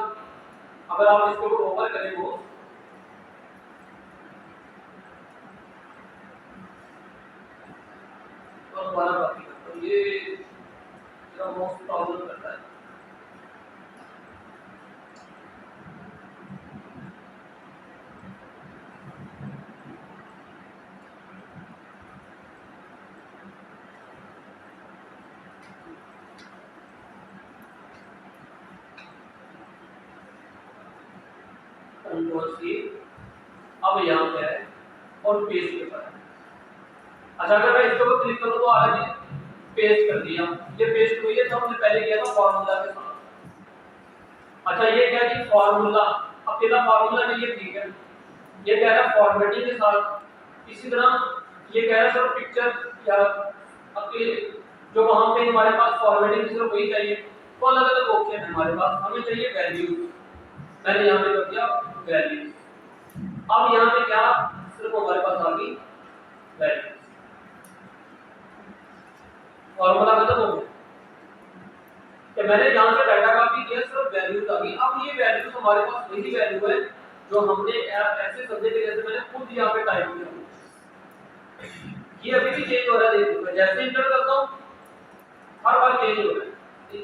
अगर आप इसको ओवर करें वो तो दोबारा कॉपी करता हूँ, ये जरा मोस्ट प्रॉब्लम करता है। कंट्रोल सी, अब यहाँ पे है और पेस्ट के ऊपर। अच्छा अगर मैं इसको क्लिक करूँ तो आ रहा है पेस्ट कर दिया, ये पेस्ट हुई है। तो हमने पहले किया था फॉर्मूला के साथ। अच्छा ये क्या है, फॉर्मूला अकेला फॉर्मूला नहीं है, ठीक है। ये कह रहा है फॉर्मेटिंग के साथ। इसी तरह ये कह रहा है सर पिक्चर या अकेले जो वहां पे हमारे पास फॉर्मेटिंग की सिर्फ वही चाहिए, तो अलग अलग ऑप्शन है हमारे पास। हमें चाहिए वैल्यू, मैंने यहाँ पे कर दिया वैल्यू। अब यहाँ पे क्या सिर्फ हमारे पास आ गई वैल्यू, फॉर्मूला खत्म हो गया। तो मैंने यहाँ से डाटा कॉपी किया, सिर्फ वैल्यूज आ गई। अब ये वैल्यूज हमारे पास वही वैल्यू है जो हमने ऐसे सब्जेक्ट के जैसे मैंने खुद यहाँ पे टाइप किया। ये अभी भी चेंज हो रहा है, देखो जैसे इंटर करता हूँ हर बार चेंज हो रहा है।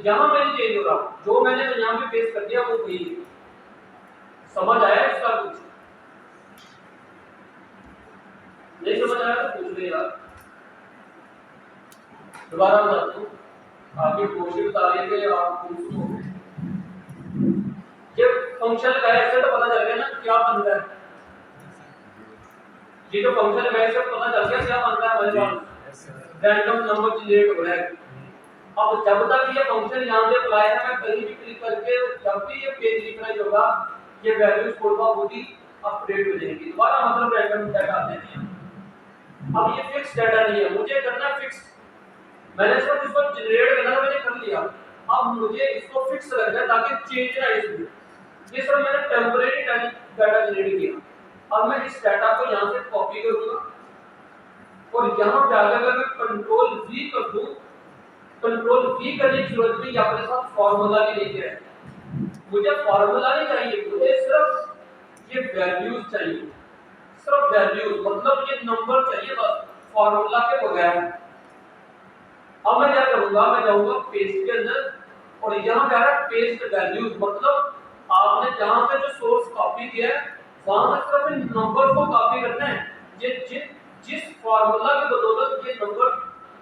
यहाँ पे नहीं चेंज हो रहा, जो मैंने यहाँ पे पेस्ट कर दिया वो वही है। समझ आया इसका कुछ? नहीं समझ आया तो पूछ ले यार, दोबारा बताता हूँ। आपकी कोशिश बता रही है कि आप पूछो। ये फंक्शन का है तो पता चल गया ना क्या बन रहा है। ये जो फंक्शन है इससे पता चल गया क्या बन रहा है हमारे पास, रैंडम नंबर जनरेट हो रहा है। अब जब तक ये फंक्शन यहाँ पे अप्लाई है, मैं कहीं भी क्लिक करके जब भी ये पेज रिफ्रेश होगा ये वैल्यूज कोड का खुद ही अपडेट हो जाएंगी। दोबारा मतलब रैंडम डाटा आते हैं। अब ये फिक्स डाटा नहीं है, मुझे करना फिक्स। मैंने सिर्फ इसको जनरेट करना था, मैंने कर लिया। अब मुझे इसको फिक्स रखना है ताकि चेंज ना इसमें। ये सिर्फ मैंने टेम्परेरी डाटा जनरेट किया। अब मैं इस डाटा को यहाँ से कॉपी करूंगा और यहाँ पे आकर अगर मैं कंट्रोल वी कर दूं, कंट्रोल वी करने की जरूरत नहीं, अपने साथ फॉर्मूला भी लेके आए। मुझे फॉर्मूला नहीं चाहिए, मुझे सिर्फ ये वैल्यूज चाहिए, सिर्फ वैल्यूज, मतलब ये नंबर चाहिए बस, फॉर्मूला के बगैर। अब मैं क्या करूंगा, मैं जाऊंगा पेस्ट के अंदर और यहाँ पे आ रहा है पेस्ट वैल्यूज, मतलब आपने जहां से जो सोर्स कॉपी किया है वहां से सिर्फ इन नंबर को कॉपी करना है। ये जिस फॉर्मूला की बदौलत ये नंबर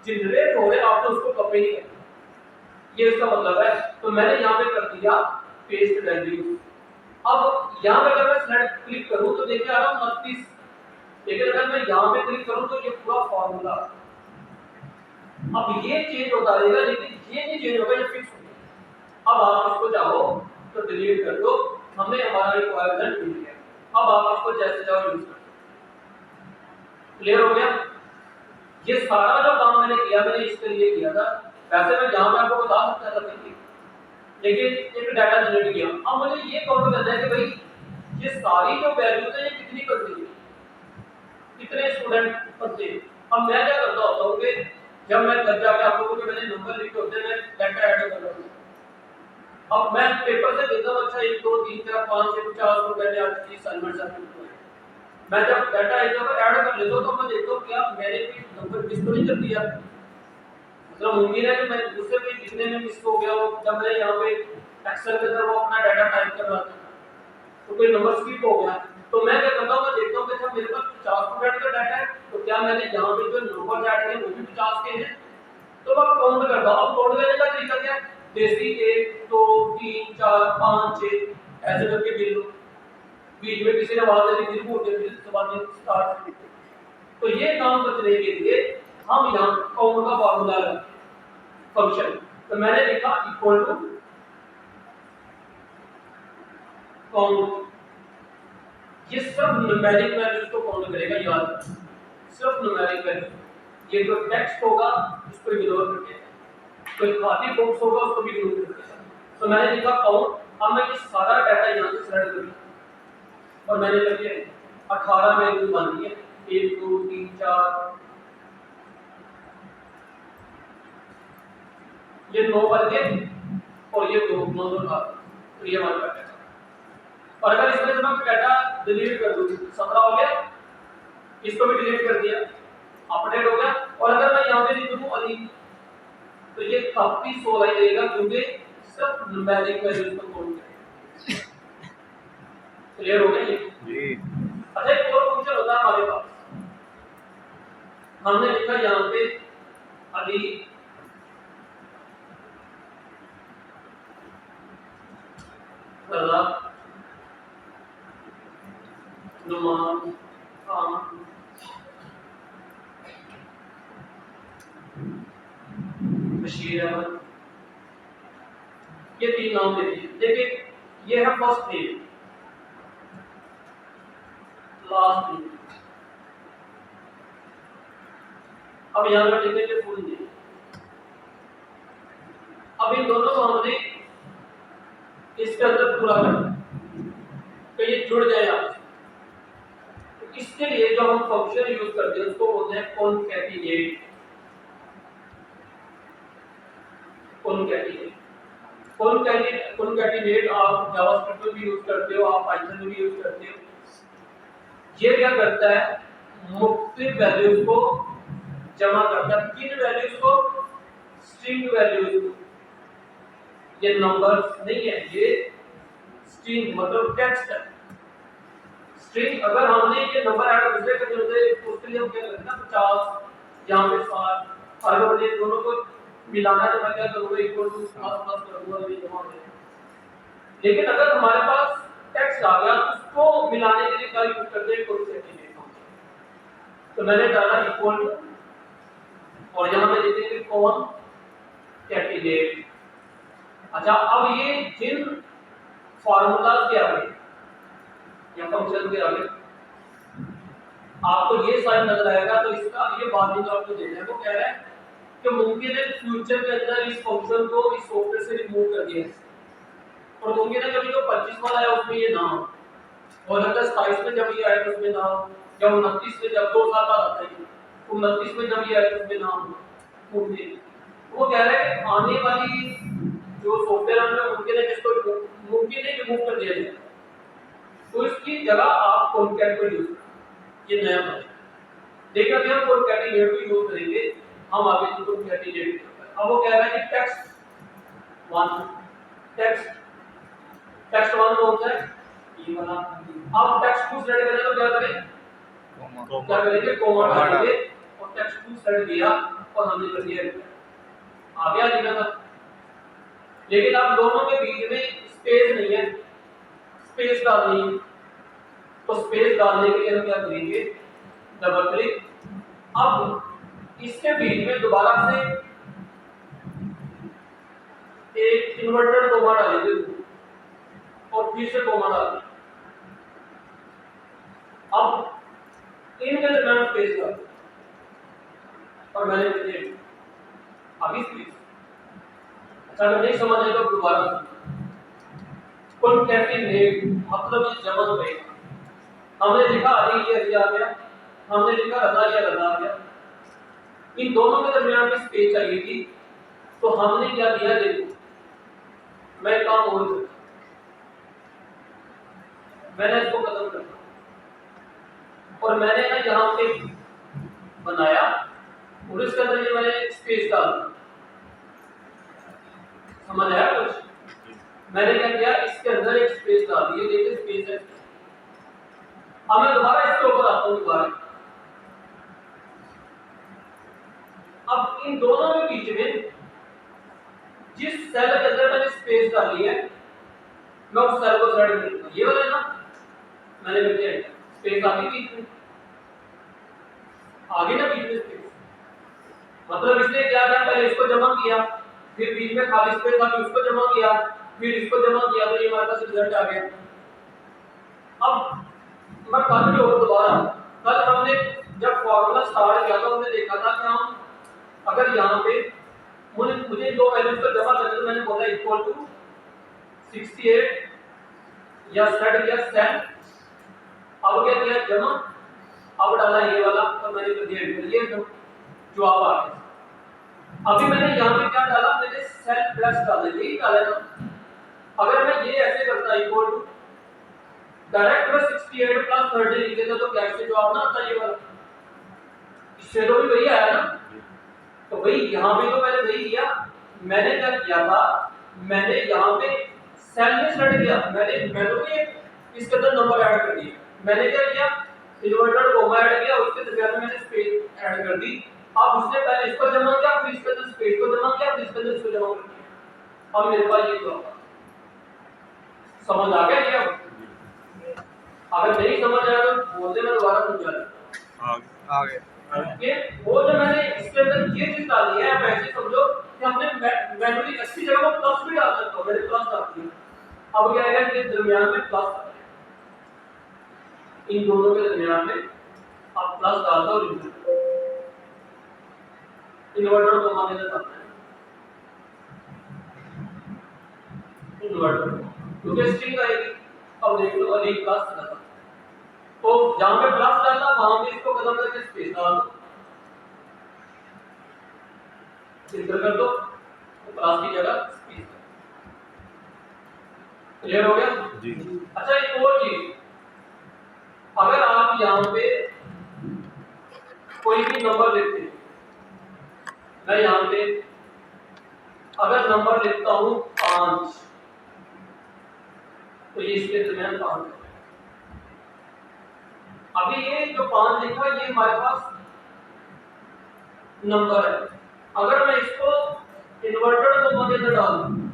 जनरेट हो रहे हैं आपने उसको कॉपी नहीं करना, ये इसका मतलब है। तो मैंने यहाँ पे कर दिया पेस्ट वैल्यू। अब यहाँ पे अगर मैं सेलेक्ट क्लिक करूँ तो देखिए आ रहा है 29, लेकिन अगर मैं यहाँ पे क्लिक करूँ तो ये पूरा फॉर्मूला, अब ये चेंज होता रहेगा लेकिन ये नहीं चेंज होगा, ये फिक्स होगा। अब आप इसको चाहो तो डिलीट कर दो, हमें हमारा रिक्वायरमेंट मिल गया। अब आप इसको जैसे चाहो यूज कर दो। क्लियर हो गया? ये सारा जो काम मैंने किया मैंने इसके लिए किया था। वैसे मैं यहाँ पे आपको बता सकता था पहले, लेकिन एक डाटा जनरेट किया। अब मुझे ये काउंट करना है कि भाई ये सारी जो वैल्यूज है ये कितनी करती है, कितने स्टूडेंट पढ़ते हैं। अब मैं क्या करता होता हूँ कि जब मैं घर जाके आप लोगों के मैंने नंबर लिखे होते हैं, मैं डाटा ऐड कर रहा हूँ। अब मैं पेपर से देता हूँ, अच्छा 1 2 3 4 5 6 50 को मैंने आज की असाइनमेंट सबमिट किया। मैं जब डाटा एक जगह ऐड कर लेता हूँ तो मैं देखता हूँ क्या मैंने भी नंबर मिस तो नहीं कर दिया, मतलब उम्मीद है कि मैं दूसरे पे लिखने में मिस हो गया हो। जब मैं यहाँ पे एक्सेल के अंदर वो अपना डाटा टाइप कर रहा था तो कोई नंबर स्किप हो गया, तो मैं क्या करता हूँ, मैं देखता हूँ कि जब मेरे पास 50 स्टूडेंट का डाटा है तो क्या मैंने यहाँ पे जो नंबर ऐड किए वो भी 50 के हैं, तो मैं काउंट करता हूँ। अब काउंट करने का तरीका क्या है, जैसे 1 2 3 4 5 6 ऐसे करके गिन लो, बीच में किसी ने आवाज लिख दी बोल के जबानी स्टार्ट। तो ये काम करने के लिए हम यहाँ काउंट का फार्मूला लगाते फंक्शन। तो मैंने लिखा इक्वल टू काउंट, ये सिर्फ न्यूमेरिक वैल्यूज को काउंट करेगा, याद रखना सिर्फ न्यूमेरिक वैल्यू। ये जो टेक्स्ट होगा उसको इग्नोर करके, कोई खाली बॉक्स होगा उसको भी इग्नोर करके। तो मैंने लिखा काउंट। अब मैं ये सारा डाटा यहाँ से सेलेक्ट करूँ और मैंने कर दिया 18 वैल्यू बन गई है, 1 2 3 4 ये 9 बन गए और ये 2 9 था, तो ये हमारा डाटा। और अगर इसमें से मैं डाटा डिलीट कर दूं 17 हो गया, इसको भी डिलीट कर दिया, अपडेट हो गया। और अगर मैं यहाँ पे लिख दूं अली तो ये काफी 16 ही रहेगा क्योंकि सिर्फ न्यूमेरिक वैल्यूज को काउंट करेगा। क्लियर हो गया ये जी। अच्छा एक और फंक्शन होता है हमारे पास, हमने लिखा यहाँ पे अली रजा नुमान खान बशीर अहमद, ये 3 नाम दे दिए। देखिए ये है फर्स्ट नेम, लास्ट नेम। अब यहाँ पर लिखेंगे फुल नेम। अब इन दोनों को हमने इसके अंदर पूरा करना तो ये जुड़ जाए आपसे। तो इसके लिए जो हम फंक्शन यूज करते हैं उसको बोलते हैं कॉनकैटिनेट। कॉनकैटिनेट आप जावास्क्रिप्ट में भी यूज करते हो, आप पाइथन में भी यूज करते हो। ये क्या करता है, मुख्तलिफ वैल्यूज को जमा करता है। किन वैल्यूज को, स्ट्रिंग वैल्यूज को। ये नंबर्स नहीं है, ये स्ट्रिंग मतलब टेक्स्ट है। स्ट्रिंग अगर हमने ये नंबर ऐड दूसरे करने होते तो उसके लिए हम क्या करते हैं 50 यहाँ पे 60, और अगर ये दोनों को मिलाना है तो मैं क्या करूँगा इक्वल टू प्लस कर दूंगा ये जमा हो जाएगा। लेकिन अगर हमारे पास टेक्स्ट आ गया तो उसको मिलाने के लिए क्या यूज करते हैं, कॉनकैटिनेट फंक्शन। तो मैंने डाला इक्वल टू और यहाँ पे देखेंगे कॉनकैटिनेट। अच्छा अब ये जिन फार्मूलाज के आ गए या फंक्शन के आगे आपको ये साइन नजर आएगा, तो इसका ये वार्निंग आपको देना है। वो कह रहा है कि मुमकिन है फ्यूचर के अंदर इस फंक्शन को इस सॉफ्टवेयर से रिमूव कर दिया है, और मुमकिन है कभी जो 25 वाला है उसमें ये ना हो, और अगर 27 में जब ये आए तो उसमें ना हो, या 29 में जब 2 साल बाद आता है 29 में जब ये आए तो उसमें ना हो। मुमकिन वो कह रहा है कि आने वाली जो सॉफ्टवेयर है मुमकिन है जिसको मुमकिन है रिमूव कर दिया जाए, तो इसकी जगह आप कॉन्कैट को यूज करें। ये नया फंक्शन देखिए, अभी हम कॉन्कैटिनेट को यूज करेंगे, हम आगे इसको कॉन्कैटिनेट करते हैं। अब वो कह रहा है कि टेक्स्ट 1 टेक्स्ट 1 कौन सा है, ये वाला। अब टेक्स्ट 2 सेलेक्ट करना तो क्या करें, क्या करेंगे, कोमा डालेंगे, और टेक्स्ट 2 सेलेक्ट किया और हमने कर दिया आ गया लिखा था। लेकिन अब दोनों के बीच में स्पेस नहीं है, स्पेस डालनी है, तो स्पेस डालने के लिए हम क्या करेंगे, डबल क्लिक। अब इसके बीच में दोबारा से एक इन्वर्टेड कोमा डालेंगे और फिर से कोमा डालेंगे। अब इनके दरमियान स्पेस डाल और मैंने अभी स्पेस। अच्छा, अगर नहीं समझ आए तो दोबारा कॉन्कैटिनेट मतलब ये जमा करेगा। हमने लिखा अली ये आ गया, हमने लिखा रजा या रजा आ गया, इन दोनों के दरमियान में स्पेस चाहिए थी, तो हमने क्या किया, देखो मैं काम और मैंने इसको खत्म कर दिया और मैंने ना यहाँ पे बनाया और इसके अंदर ये मैंने स्पेस डाल दी। समझ आया कुछ? मैंने क्या किया, इसके अंदर एक स्पेस डाल दी, देखिए स्पेस है। अब मैं दोबारा इसके ऊपर आता हूँ दोबारा। अब इन दोनों के बीच में जिस सेल के अंदर मैंने स्पेस डाली है, मैं उस सेल को सेलेक्ट करूंगा, ये वाला है ना, मैंने लिख दिया स्पेस आ गई बीच में, आगे ना बीच में स्पेस, मतलब इसने क्या किया, पहले इसको जमा किया, फिर बीच में खाली स्पेस था, उसको जमा किया, फिर इसको जमा किया, तो ये हमारे पास रिजल्ट आ गया। अब मैं कल भी और दोबारा, कल हमने जब फॉर्मूला स्टार्ट किया तो हमने देखा था कि हम अगर यहाँ पे मुझे दो वैल्यूज को जमा करने, तो मैंने बोला इक्वल टू 68 या सेट किया सेट, अब क्या किया जमा, अब डाला ये वाला, तो मैंने कर दिया एंटर, ये जो आप आ गया। अभी मैंने यहाँ पे क्या डाला, मैंने सेल प्लस डाला, यही डाला ना। अगर मैं ये ऐसे करता इक्वल टू डायरेक्ट में 68 प्लस 30 लिख देता, तो कैसे जवाब ना आता ये वाला, इससे तो भी वही आया ना। तो वही यहाँ पे तो मैंने वही किया, मैंने क्या किया था, मैंने यहाँ पे सेल में सेलेक्ट किया, मैंने तो ये इसके अंदर नंबर ऐड कर दिया, मैंने क्या किया, इन्वर्टेड कोमा ऐड किया, उसके दरमियान में मैंने स्पेस ऐड कर दी। अब उसने पहले इसको जमा किया, फिर इसके अंदर स्पेस को जमा किया, फिर इसके अंदर इसको जमा कर दिया। अब मेरे पास ये जवाब समझ आ गया क्या? अगर नहीं समझ आया तो बोलते, मैं दोबारा समझा दूं। आ गया। ये वो जो मैंने इसके अंदर ये चीज डाली है, आप ऐसे समझो कि हमने मैनुअली अच्छी जगह पर प्लस भी डाल सकते हो, मैंने प्लस डाल दिया। अब क्या है कि दरमियान में प्लस, इन दोनों के दरमियान में आप प्लस डाल दो, इन्वर्टर को माने जाता है इन्वर्टर, क्योंकि स्ट्रिंग आएगी। अब देख लो अली प्लस डाला, तो जहां पे प्लस डाला वहां पे इसको खत्म करके स्पेस डाल दो, इंटर कर दो, तो प्लस की जगह स्पेस। क्लियर हो गया जी। अच्छा, एक और चीज, अगर आप यहाँ पे कोई भी नंबर लिखते हैं, मैं यहाँ पे अगर नंबर लिखता हूँ 5, तो ये इसके दरमियान 5 है। अभी ये जो 5 लिखा है, ये हमारे पास नंबर है। अगर मैं इसको इन्वर्टेड कोमा के अंदर डाल दूं,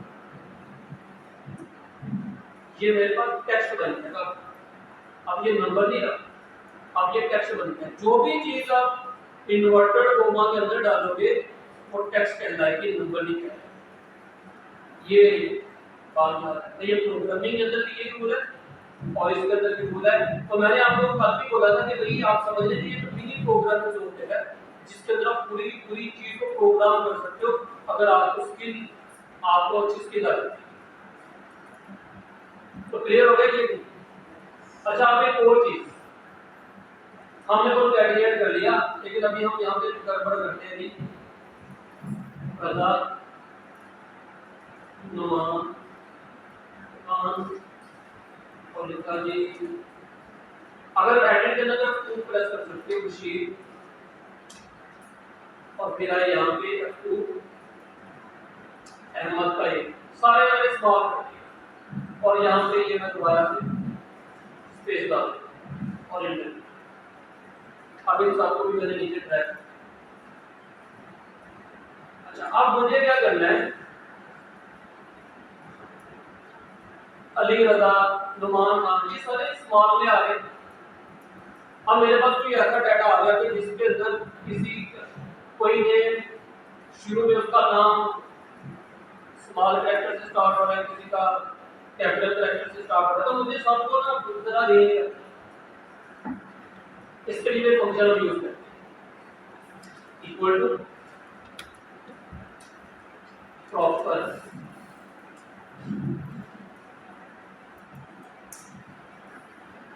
ये मेरे पास टेक्स्ट बन जाएगा। अब ये नंबर नहीं रहा, अब ये टेक्स्ट बन गया। जो भी चीज आप इन्वर्टेड कोमा के अंदर डालोगे वो टेक्स्ट कहलाएगी, नंबर नहीं कहलाएगी। ये बात है, ये प्रोग्रामिंग के अंदर भी ये रूल है, और इसके अंदर भी बोला है। तो मैंने आपको कल भी बोला था कि भाई आप समझ लीजिए ये तो मिनी प्रोग्रामिंग होते हैं जिसके अंदर आप पूरी पूरी चीज को प्रोग्राम कर सकते हो अगर आपको अच्छी स्किल आ जाती है। तो क्लियर हो गया ये। अच्छा अब एक और चीज हमने तो कैलकुलेट कर लिया लेकिन अभी हम यहाँ पे गड़बड़ करते हैं नहीं नुमान और लिखा जी अगर ब्रैकेट के अंदर आप 2 प्लस कर सकते हो शीट और फिर आए यहाँ पे F2 अहमद का ये सारे मैंने स्मॉल कर दिया और यहाँ पे ये मैं दोबारा से स्पेस डाल और इंटर अब इन सबको भी मैंने नीचे ड्रैग। अच्छा अब मुझे क्या करना है अली रजा नुमान खान ये सारे स्मॉल में आ गए। अब मेरे पास कोई ऐसा डाटा आ गया कि जिसके अंदर किसी कोई ने शुरू में उसका नाम स्मॉल कैरेक्टर से स्टार्ट हो रहा है किसी का कैपिटल कैरेक्टर से स्टार्ट हो रहा है तो मुझे सबको ना जरा दे इसके लिए फंक्शन हम यूज करते हैं इक्वल टू प्रॉपर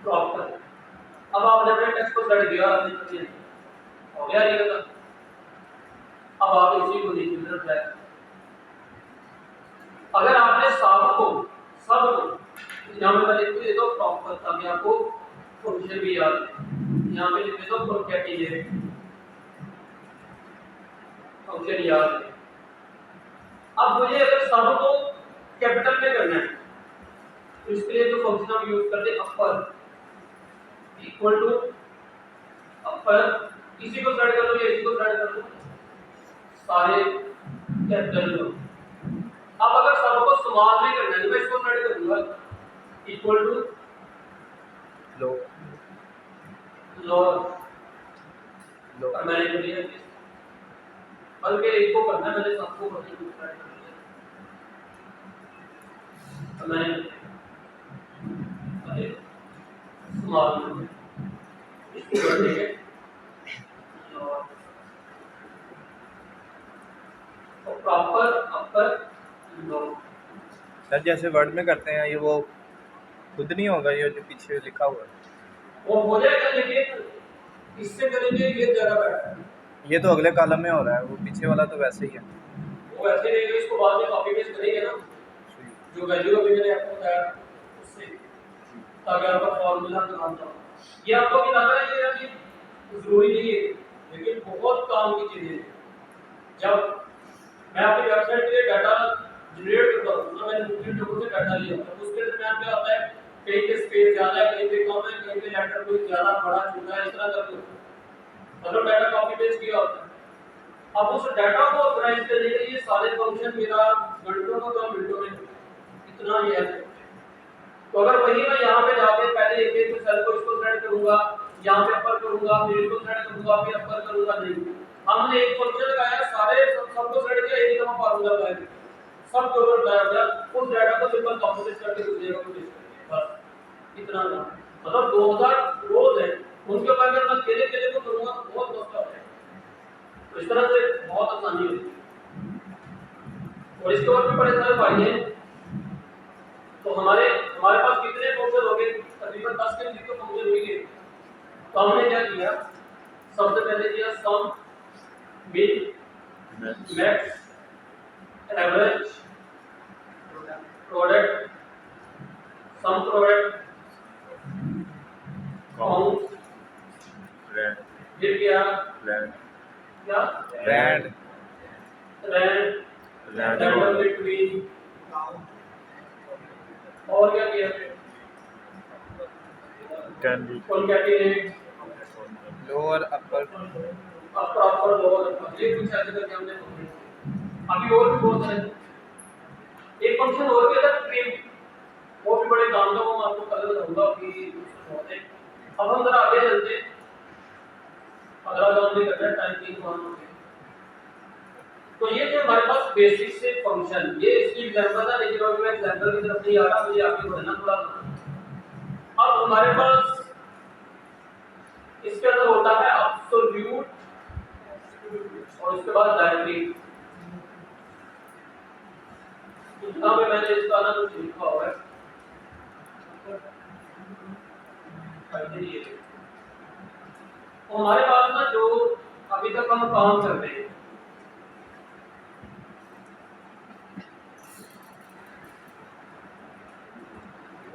प्रॉपर। अब आपने अपने टेक्स्ट को सेट किया हो गया ये का अब आप इसी को नीचे में रख अगर आपने सब यहाँ पे लिख दे दो प्रॉपर तब आपको फंक्शन भी याद है यहाँ पे लिख दो कॉन्कैटिनेट फंक्शन याद है। अब मुझे अगर सब को कैपिटल में करना है तो इसके लिए जो फंक्शन हम यूज करते हैं अपर इक्वल टू अपर इसी को सेट कर दो या इसी को सेट कर दो सारे कैपिटल लो। अब अगर सबको स्मॉल में करना है तो मैं इसको सेट करूंगा इक्वल टू लो लोअर और मैंने कर दिया बल्कि एक को करना है मैंने सबको कर दिया मैंने स्मॉल इसको कर देंगे और प्रॉपर अपर लो। सर जैसे वर्ड में करते हैं ये वो खुद नहीं होगा ये जो पीछे लिखा हुआ है वो हो जाएगा लेकिन इससे करेंगे ये ज्यादा बेटर है। ये तो अगले कॉलम में हो रहा है वो पीछे वाला तो वैसे ही है वो वैसे रहेगा इसको बाद में कॉपी पेस्ट करेंगे ना जो वैल्यू अभी मैंने आपको बताया उससे ताकि आपका फॉर्मूला काम हो। ये आपको भी लग रहा है ये अभी जरूरी नहीं है लेकिन बहुत काम की चीजें हैं। जब मैं आपकी वेबसाइट के लिए डाटा जनरेट करता हूं तो मैंने मुख्य जगहों से डाटा लिया तो उसके दरमियान क्या होता है कहीं पे स्पेस ज्यादा है कहीं पे कम है कहीं पे लेटर कोई ज्यादा बड़ा छोटा है इस तरह का मतलब डाटा कॉपी पेस्ट किया होता है। अब उस डाटा को ऑर्गेनाइज करने के लिए सारे फंक्शन मेरा घंटों को कम मिनटों में इतना ही है। तो अगर वही मैं यहाँ पे जाके पहले एक एक सेल को इसको सेट करूंगा यहाँ पे अपर करूंगा फिर इसको सेट करूंगा फिर अपर करूंगा नहीं हमने एक फंक्शन लगाया सारे सबको सेट किया एक ही दफा फार्मूला लगाया सब टोटल लगाया गया उस डाटा को सिंपल कॉपी पेस्ट करके दूसरे जगह पे पेस्ट करके बस इतना ना मतलब 2000 रोज है उनके ऊपर अगर मैं अकेले अकेले को करूंगा तो बहुत मुश्किल है। तो इस तरह से बहुत आसानी होती है और इसके और भी बड़े सारे फायदे हैं। तो हमारे पास कितने फंक्शन हो गए तकरीबन 10 के करीब फंक्शन हुए तो हमने क्या किया सबसे पहले किया सम min max average product some product count फिर क्या क्या रैंड रैंडम बिटवीन और क्या किया concatenate lower upper proper lower upper ये कुछ ऐसे करके हमने अभी और भी बहुत है एक फंक्शन और भी है ट्रिम वो भी बड़े काम का वो मैं आपको कल बताऊंगा कि होते अब हम जरा आगे चलते हैं अगला काम भी करना है टाइपिंग वन हो गया। तो ये जो हमारे पास बेसिक से फंक्शन ये इसकी एग्जांपल है लेकिन अभी मैं एग्जांपल की तरफ नहीं आ रहा मुझे आगे बढ़ना थोड़ा अब हमारे पास इसके अंदर होता है एब्सोल्यूट और उसके बाद डायरेक्टली। यहाँ पे मैंने इसका ना कुछ लिखा हुआ है, तो हमारे पास ना जो अभी तक हम काम कर रहे हैं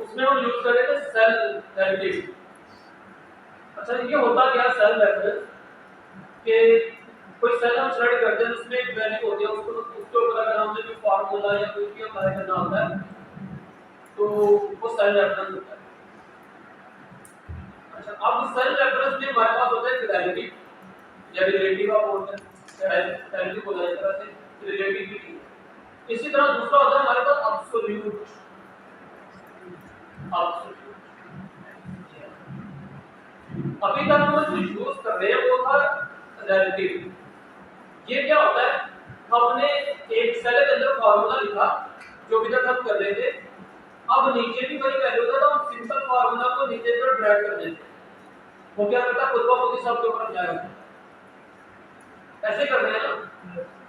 उसमें हम यूज कर रहे थे सेल रेफरेंस। अच्छा ये होता क्या सेल रेफरेंस के कोई सेल हम स्टडी करते हैं उसमें एक वैल्यू होती है, उसको उसके ऊपर अगर हमने कोई फार्मूला या कुछ भी अप्लाई करना होता है तो वो सेल रेफरेंस होता है। अच्छा अब सेल रेफरेंस में हमारे पास होता है रिलेटिव या रिलेटिव का बोलते हैं, रिलेटिव बोला जाता है रिलेटिविटी। इसी तरह दूसरा होता है हमारे पास एब्सोल्यूट। अभी तक हम जो यूज कर रहे हैं वो था रिलेटिव। ये क्या होता है, हमने एक सेल के अंदर फार्मूला लिखा जो अभी तक हम कर रहे थे, अब नीचे भी कोई वैल्यू था तो हम सिंपल फार्मूला को नीचे की तरफ ड्रैग कर देते। वो क्या करता है खुद ब खुद ही सब के ऊपर ड्रैग करता है, ऐसे करते हैं ना।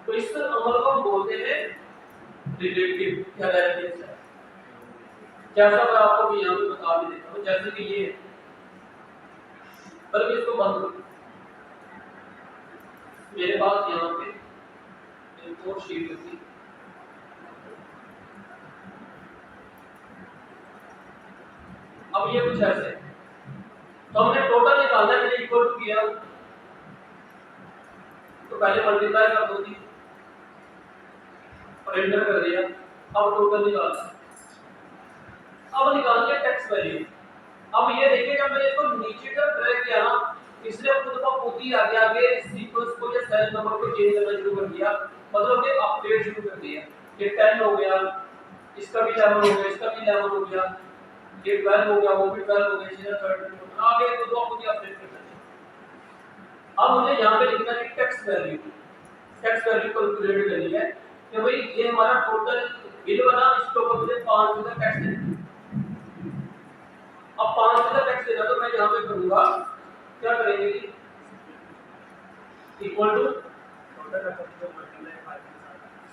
तो इस अमल को हम बोलते हैं रिलेटिव या रिलेटिव सेल। जैसा मैं आपको भी यहाँ पे बता भी देता हूँ, जैसे कि ये बल्कि इसको बंद करो, मेरे पास यहाँ पे एक और शीट होती, अब ये कुछ ऐसे तो हमने टोटल निकालना है, मैंने इक्वल टू किया तो पहले मल्टीप्लाई कर दो थी और एंटर कर दिया, अब टोटल निकालना। अब निकाल लिया टेक्स्ट वैल्यू। अब ये देखिए जब मैंने इसको नीचे तक ड्रैग किया ना, इसने खुद को खुद ही आगे आगे सीक्वेंस को या सेल नंबर को चेंज करना शुरू कर दिया, मतलब कि अपडेट शुरू कर दिया। ये 10 हो गया, इसका भी 11 हो गया, इसका भी 11 हो गया, ये 12 हो गया, वो भी 12 हो गया, सीधा 13 हो गया, आगे खुद को खुद ही अपडेट कर दिया। अब मुझे यहाँ पे लिखना है text value. Text value calculate करनी है कि भाई ये हमारा टोटल बिल बना, इसके ऊपर मुझे 5 का टैक्स देना। अब 5 का टैक्स देना तो मैं यहाँ पे करूंगा, क्या करेंगे इक्वल टू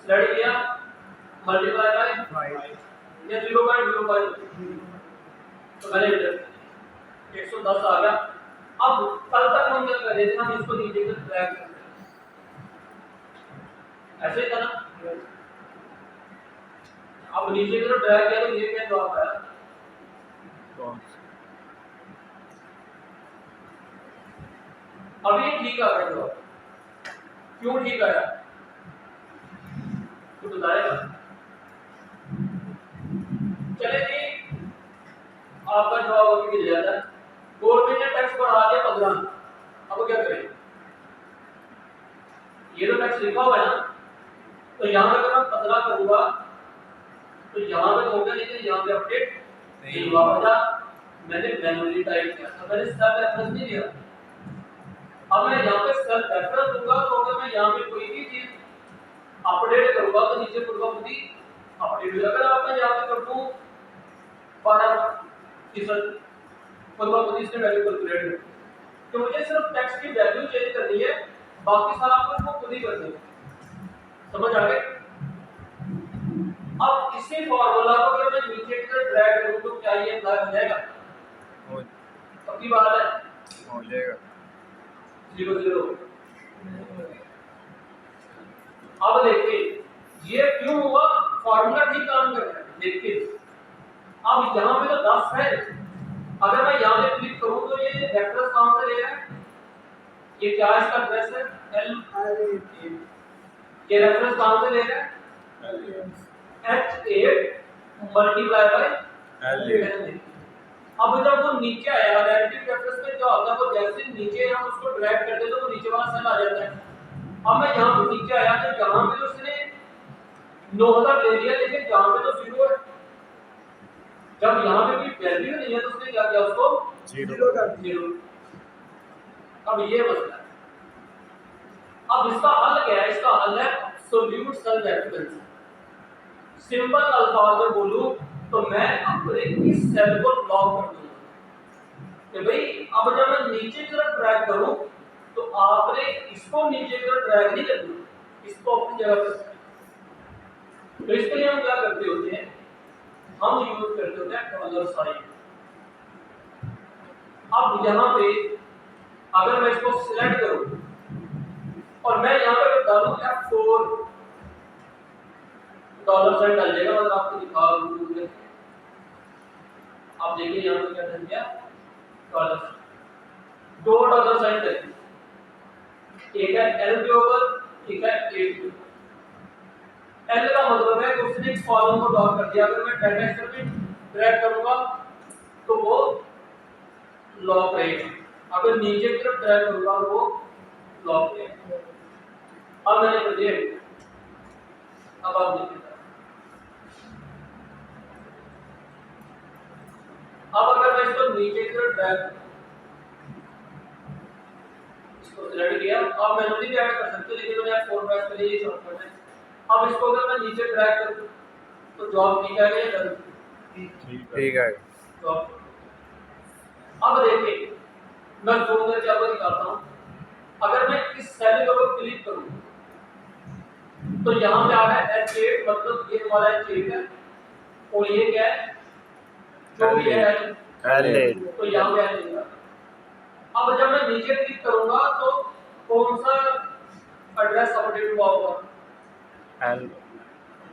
स्लैश किया मल्टीप्लाई बाय या 0.05 तो मैंने 110 आ गया। अब कल तक हम क्या कर रहे थे, हम इसको नीचे से ड्रैग कर रहे ऐसे था ना। अब नीचे की तरफ ड्रैग किया तो ये क्या जवाब आया, अब ये ठीक आ गया जवाब। क्यों ठीक आया तो बताएगा। चले जी आपका जवाब अभी मिल जाता है। गवर्नमेंट ने टैक्स बढ़ा दिया 15, अब क्या करें, ये तो टैक्स लिखा हुआ है ना, तो यहाँ पे अगर मैं 15 करूंगा तो यहाँ पे होगा, लेकिन यहाँ पे अपडेट नहीं हुआ। वजह मैंने मैनुअली टाइप किया, तो मैंने सेल रेफरेंस नहीं दिया। अब मैं यहाँ पे सेल रेफरेंस दूंगा तो अगर मैं यहाँ पे कोई भी चीज अपडेट करूंगा तो नीचे पूरा खुद अपडेट हो जाएगा। अगर आप मैं यहाँ पे कर दूं 12% पूरा खुद इसने वैल्यू कैलकुलेट कर, तो मुझे सिर्फ टेक्स्ट की वैल्यू चेंज करनी है, बाकी सारा कुछ वो खुद ही कर देगा। समझ आ गए। अब इसी फार्मूला को अगर मैं नीचे की तरफ ड्रैग करूं तो क्या ये अप्लाई हो जाएगा, पक्की बात है हो जाएगा 0 0। अब देखिए ये क्यों हुआ, फार्मूला ठीक काम कर रहा है। देखिए अब यहाँ पे तो 10 है, अगर मैं यहाँ पे क्लिक करूं तो ये रेफरेंस कहां से ले रहा है, ये क्या इसका एड्रेस है L, ये रेफरेंस कहां से ले रहा है H8 मल्टीप्लाई बाय L8। अब जब वो नीचे आया रिलेटिव रेफरेंस में क्या होता है, वो जैसे नीचे हम उसको ड्रैग करते तो वो नीचे वाला सेल आ जाता है। अब मैं यहाँ पे नीचे आया तो यहाँ पे तो उसने 9000 ले लिया, लेकिन यहाँ पे तो 0 है। जब यहाँ पे कोई वैल्यू नहीं है तो उसने क्या किया, उसको 0 कर दिया। अब ये मसला है। अब इसका हल क्या है, इसका हल है एब्सोल्यूट सेल रेफरेंस। सिंपल अल्फाज में बोलूं तो मैं अपने इस सेल को लॉक कर दूंगा, कि भाई अब जब मैं नीचे की तरफ ड्रैग करूं तो आपने इसको नीचे की तरफ ड्रैग नहीं करना, इसको अपनी जगह पर। तो इसके लिए हम क्या करते होते हैं, हम यूज करते होते हैं डॉलर साइन। अब यहाँ पे अगर मैं इसको सिलेक्ट करूं और मैं यहाँ पे डालूं F4, डॉलर साइन डाल देगा, मतलब आपको दिखा दूंगा। आप देखिए यहाँ पे क्या डल गया, डॉलर साइन, दो डॉलर साइन डल गए, एक है L के ऊपर, एक है A के ऊपर। L का मतलब है कि उसने इस कॉलम को लॉक कर दिया। अगर मैं डाटा स्ट्रक्चर में ड्रैग करूंगा तो वो लॉक रहेगा, अगर नीचे की तरफ ड्रैग करूंगा तो वो लॉक रहेगा। अब मैंने कर दिया, अब आप देखिए, अब अगर मैं इसको नीचे की तरफ ड्रैग, इसको सिलेक्ट किया, अब मैनुअली भी ऐड कर सकते, लेकिन मैंने F4 प्रेस कर लिया, ये शॉर्टकट है। अब इसको अगर मैं नीचे ड्रैग करूं तो जॉब ठीक है या ठीक है। जॉब। अब देखिए मैं जूम करके आपको दिखाता हूं, अगर मैं इस सेल के ऊपर क्लिक करूं तो यहां पे आ रहा है H8, मतलब ये हमारा H8 है, और ये क्या है, जो ये है L8, तो यहाँ पे आ जाएगा। अब जब मैं नीचे क्लिक करूंगा तो कौन सा एड्रेस अपडेट हुआ होगा,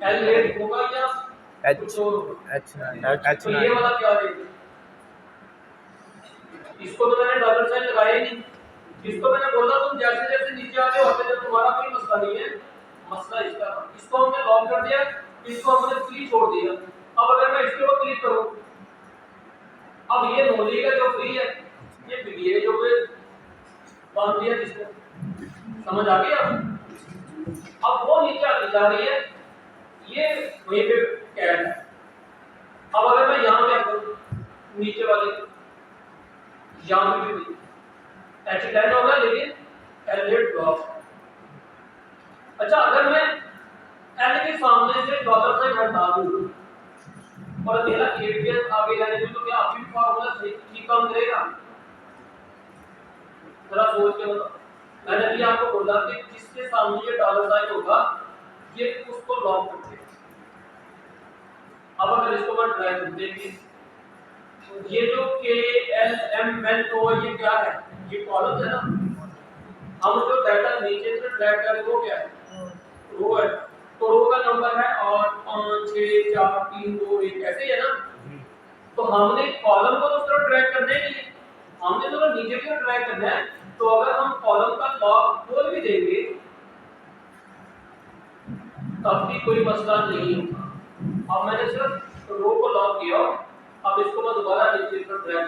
L8 होगा या कुछ और होगा? तो ये वाला क्या रहेगा, इसको तो मैंने डॉलर साइन लगाया ही नहीं, इसको मैंने बोला तुम जैसे जैसे नीचे आते होते जब तुम्हारा कोई मसला नहीं है, मसला इसका, इसको हमने लॉक कर दिया, इसको हमने फ्री छोड़ दिया। अब अगर मैं इसके ऊपर क्लिक करूं, अब ये नोली का जो फ्री है, ये बीबीए जो पे बांध दिया जिसको, समझ आ गई अब वो नीचे आती जा रही है, ये वहीं पे कैड है। अब अगर मैं यहाँ पे करूं नीचे वाले, यहाँ पे भी H10 होगा लेकिन L8 ड्रॉप। अच्छा, अगर मैं L के सामने से डॉलर साइन हटा दूं और मेरा 8 के आगे जाने दूं तो क्या अभी फार्मूला सही ठीक काम करेगा? जरा सोच के बताओ। मैंने अभी आपको बोला कि जिसके सामने ये डॉलर साइन होगा ये उसको लॉक कर देगा। अब अगर इसको मैं ड्रैग कर देंगे, ये जो K L M N O ये क्या है, ये कॉलम है ना, हम जो डाटा नीचे से ड्रैग करें वो क्या है, रो है, तो रो का नंबर है 8 5 6 4 3 2 1 ऐसे ही है ना। तो हमने कॉलम को तो उस तरफ ड्रैग करना ही नहीं है, हमने तो नीचे की तरफ ड्रैग करना है। तो अगर हम कॉलम का लॉक खोल भी देंगे तब भी कोई मसला नहीं होगा। अब मैंने सिर्फ रो को लॉक किया, अब इसको मैं दोबारा नीचे की तरफ ड्रैग,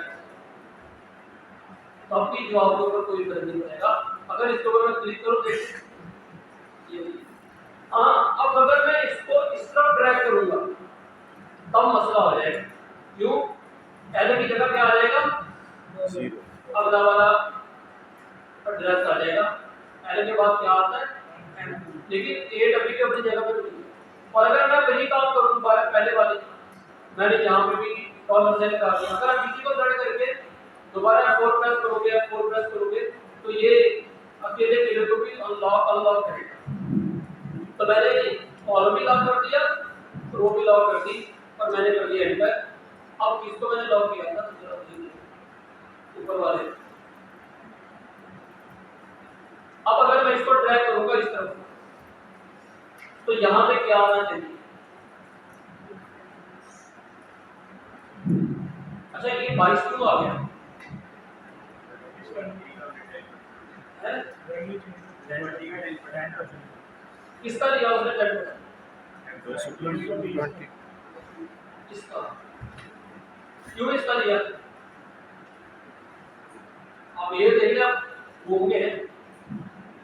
तब भी जवाब के ऊपर कोई फर्क नहीं पड़ेगा। अगर इसके ऊपर मैं क्लिक करूं देखिए, हाँ, अब अगर मैं इसको इस तरफ ड्रैग करूंगा तब मसला हो जाएगा। क्यों? L की जगह क्या आ जाएगा, 0, अगला वाला एड्रेस आ जाएगा, L के बाद क्या आता है M, लेकिन 8 अभी भी अपनी जगह पे नहीं है। और अगर मैं वही काम करूं दोबारा पहले वाले, मैंने यहाँ पे भी डॉलर साइन लगा दिया, अगर आप इसी को सेलेक्ट करके दोबारा F4 प्रेस करोगे, F4 प्रेस करोगे तो ये अकेले पेज को भी अनलॉक करेगा। तो मैंने कॉलम भी लॉक कर दिया, रो भी लॉक कर दी, और मैंने कर दिया एंटर। अब इसको मैंने लॉक किया था ऊपर वाले। अब अगर मैं इसको ड्रैग करूंगा इस तरफ तो यहाँ पे क्या आना चाहिए, अच्छा ये 22 क्यों आ गया है? किसका लिया उसने 10%? इसका क्यों इसका लिया? अब ये देखिए आप घूम गए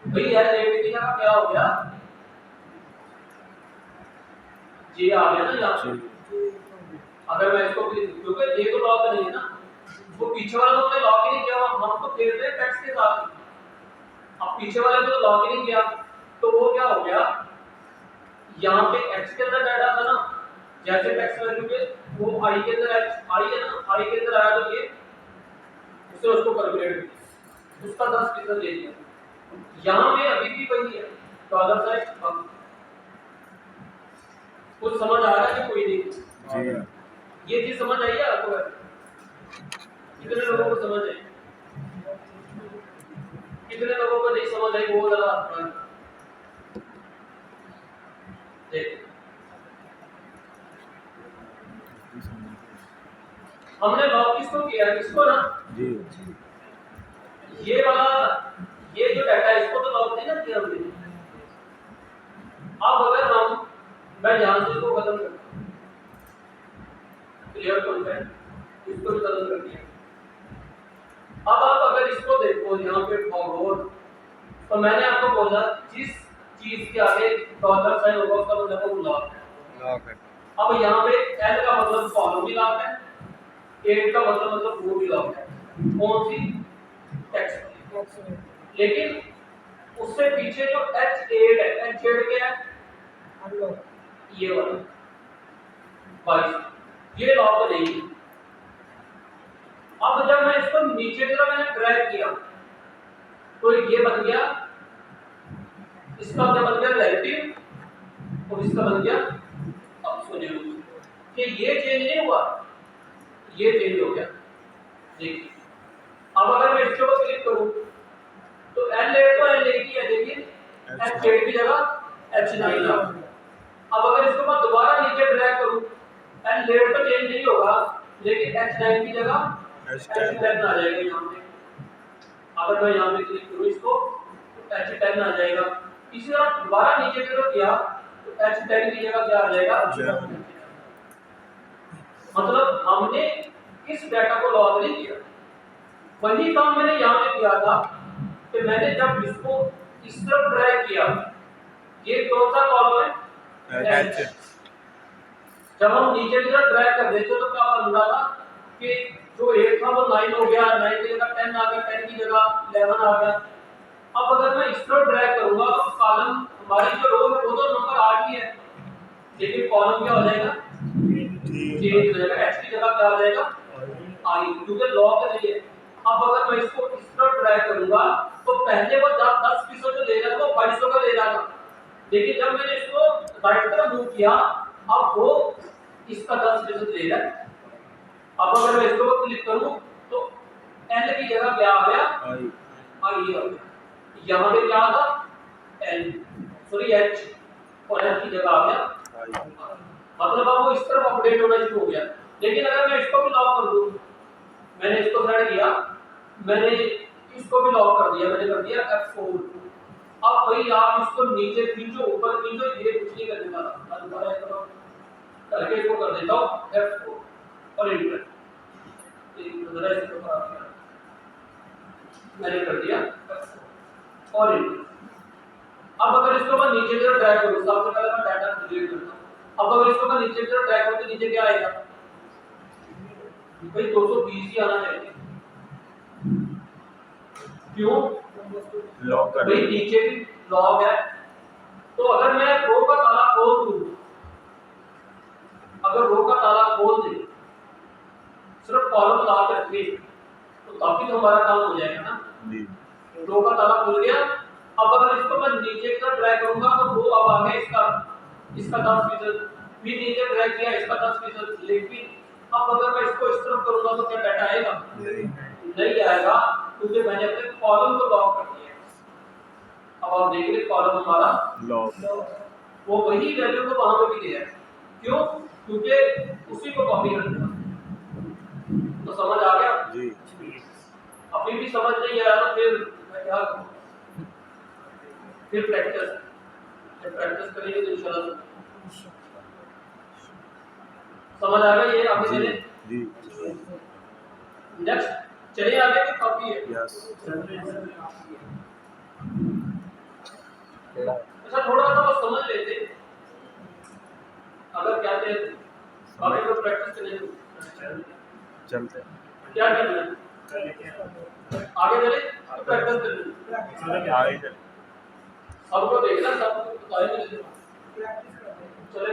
भाई, यार की जगह क्या हो गया, जी आ गया ना यहाँ। अगर मैं इसको क्योंकि ये तो लॉक नहीं है ना, वो पीछे वाला तो लॉक ही नहीं किया, हम तो खेल रहे हैं टेक्स्ट के साथ। अब पीछे वाले को तो लॉक ही नहीं किया, तो वो क्या हो गया, यहाँ पे x के अंदर डाटा था ना, जैसे टेक्स्ट वैल्यू पे वो i के अंदर आई है ना, i के अंदर आया तो ये उसने उसको कैलकुलेट किया, उसका 10% ले लिया। यहाँ में अभी भी वही है, डॉलर साइन कम। कुछ समझ आ रहा है कि कोई नहीं? जी ये चीज समझ आई है आपको? कितने लोगों को समझ आई, कितने लोगों को नहीं समझ आई, वो जरा देखिए। हमने लॉक किसको किया, किसको ना जी ये वाला, ये जो डाटा है इसको तो लॉक नहीं ना किया हमने। अब अगर मैं यहां से इसको खत्म करता हूं, क्लियर कंटेंट इसको भी खत्म कर दिया। अब आप अगर इसको देखो यहाँ पे फॉरवर्ड, तो मैंने आपको बोला जिस चीज के आगे डॉलर साइन होगा उसका मतलब वो लॉक है। अब यहाँ पे एल का मतलब फॉलो भी लॉक है, एट का मतलब वो भी लॉक है। कौन सी? टेक्स्ट। लेकिन उससे पीछे जो H8 है, H8 क्या है? ये वाला 22, ये लॉक नहीं है। अब जब मैं इसको नीचे की तरफ मैंने ड्रैग किया तो ये बन गया, इसका क्या बन गया? रिलेटिव, और इसका बन गया एब्सोल्यूट। कि ये चेंज नहीं हुआ, ये चेंज हो गया। देखिए अब अगर मैं इसके ऊपर क्लिक करूं तो L8 तो L8 ही है, लेकिन H8 की जगह H9 आ गया। अब अगर इसको मैं दोबारा नीचे ड्रैग करूं, L8 तो चेंज नहीं होगा, लेकिन H9 की जगह H10 आ जाएगा यहाँ पे। अगर मैं यहाँ पे क्लिक करूँ इसको तो H10 आ जाएगा। इसी तरह दोबारा नीचे की तरफ किया तो H10 की जगह क्या आ जाएगा? मतलब हमने इस डाटा को लॉग नहीं किया, वही काम मैंने यहाँ पे किया था कि मैंने जब इसको इस तरफ ड्रैग किया, ये कौन सा कॉलम है? H। जब हम नीचे की तरफ ड्रैग कर देते तो क्या बन रहा था कि जो 8 था वो 9 हो गया, 9 की जगह 10 आ गया, 10 की जगह 11 आ गया। अब अगर मैं इस तरफ ड्रैग करूंगा तो कॉलम हमारी जो रो है वो तो नंबर 8 ही है, लेकिन कॉलम क्या हो जाएगा? चेंज हो जाएगा। H की जगह क्या आ जाएगा? I, क्योंकि लॉक नहीं है। अब अगर मैं इसको इस तरफ ड्रैग करूंगा तो पहले वो 10% जो ले रहा था वो 2200 का ले रहा था, लेकिन जब मैंने इसको राइट तरफ मूव किया अब वो इसका 10% ले रहा है। अब अगर मैं इसको क्लिक करूं तो L की जगह क्या आ गया? I आ गया। यहाँ पे क्या था? L, सॉरी H, और H की जगह आ गया I। मतलब अब वो इस तरफ अपडेट होना शुरू हो गया। लेकिन अगर मैं इसको भी लॉक कर दूं, मैंने इसको सेलेक्ट किया, मैंने इसको भी लॉक कर दिया, मैंने कर दिया F4। अब भाई आप इसको नीचे खींचो, ऊपर खींचो, ये कुछ नहीं करने वाला। मैं दोबारा एक तरफ करके इसको कर देता हूं F4 और एंटर। जरा इसको खराब किया, मैंने कर दिया F4 और एंटर। अब अगर इसको मैं नीचे की तरफ ड्रैग करूं, सबसे पहले मैं डाटा डिलीट करता हूं। अब अगर इसको मैं नीचे की तरफ ड्रैग करूं तो नीचे क्या आएगा? भाई 220 ही आना चाहिए। क्यों? लॉक कर भाई नीचे भी लॉक है, तो अगर मैं रो का ताला खोल दूं, अगर रो का ताला खोल दे सिर्फ कॉलम लॉक रखे तो काफी तो हमारा काम हो जाएगा ना जी। रो का ताला खुल गया। अब अगर इसको मैं नीचे की तरफ ड्रैग करूंगा तो वो अब आ गया इसका 10%, फिर नीचे ड्रैग किया इसका 10%, लेकिन अब अगर मैं इसको इस तरफ करूंगा तो क्या डाटा आएगा? नहीं आएगा, क्योंकि मैंने अपने कॉलम को लॉक कर दिया। अब आप देखिए कॉलम हमारा लॉक, वो वही वैल्यू को वहां पे भी दिया है। क्यों? क्योंकि उसी को कॉपी करना। तो समझ आ गया जी? अभी भी समझ नहीं आया तो फिर मैं क्या करूं? फिर प्रैक्टिस, जब प्रैक्टिस करेंगे तो इंशाल्लाह समझ आ गया। ये अभी मैंने जी। नेक्स्ट चलिए आगे की कॉपी है। यस। अच्छा थोड़ा सा बस समझ लेते, अगर क्या थे अभी तो प्रैक्टिस करेंगे चलते क्या करना है आगे चले तो प्रैक्टिस करनी आगे चले सबको देखना सबको बताएंगे चले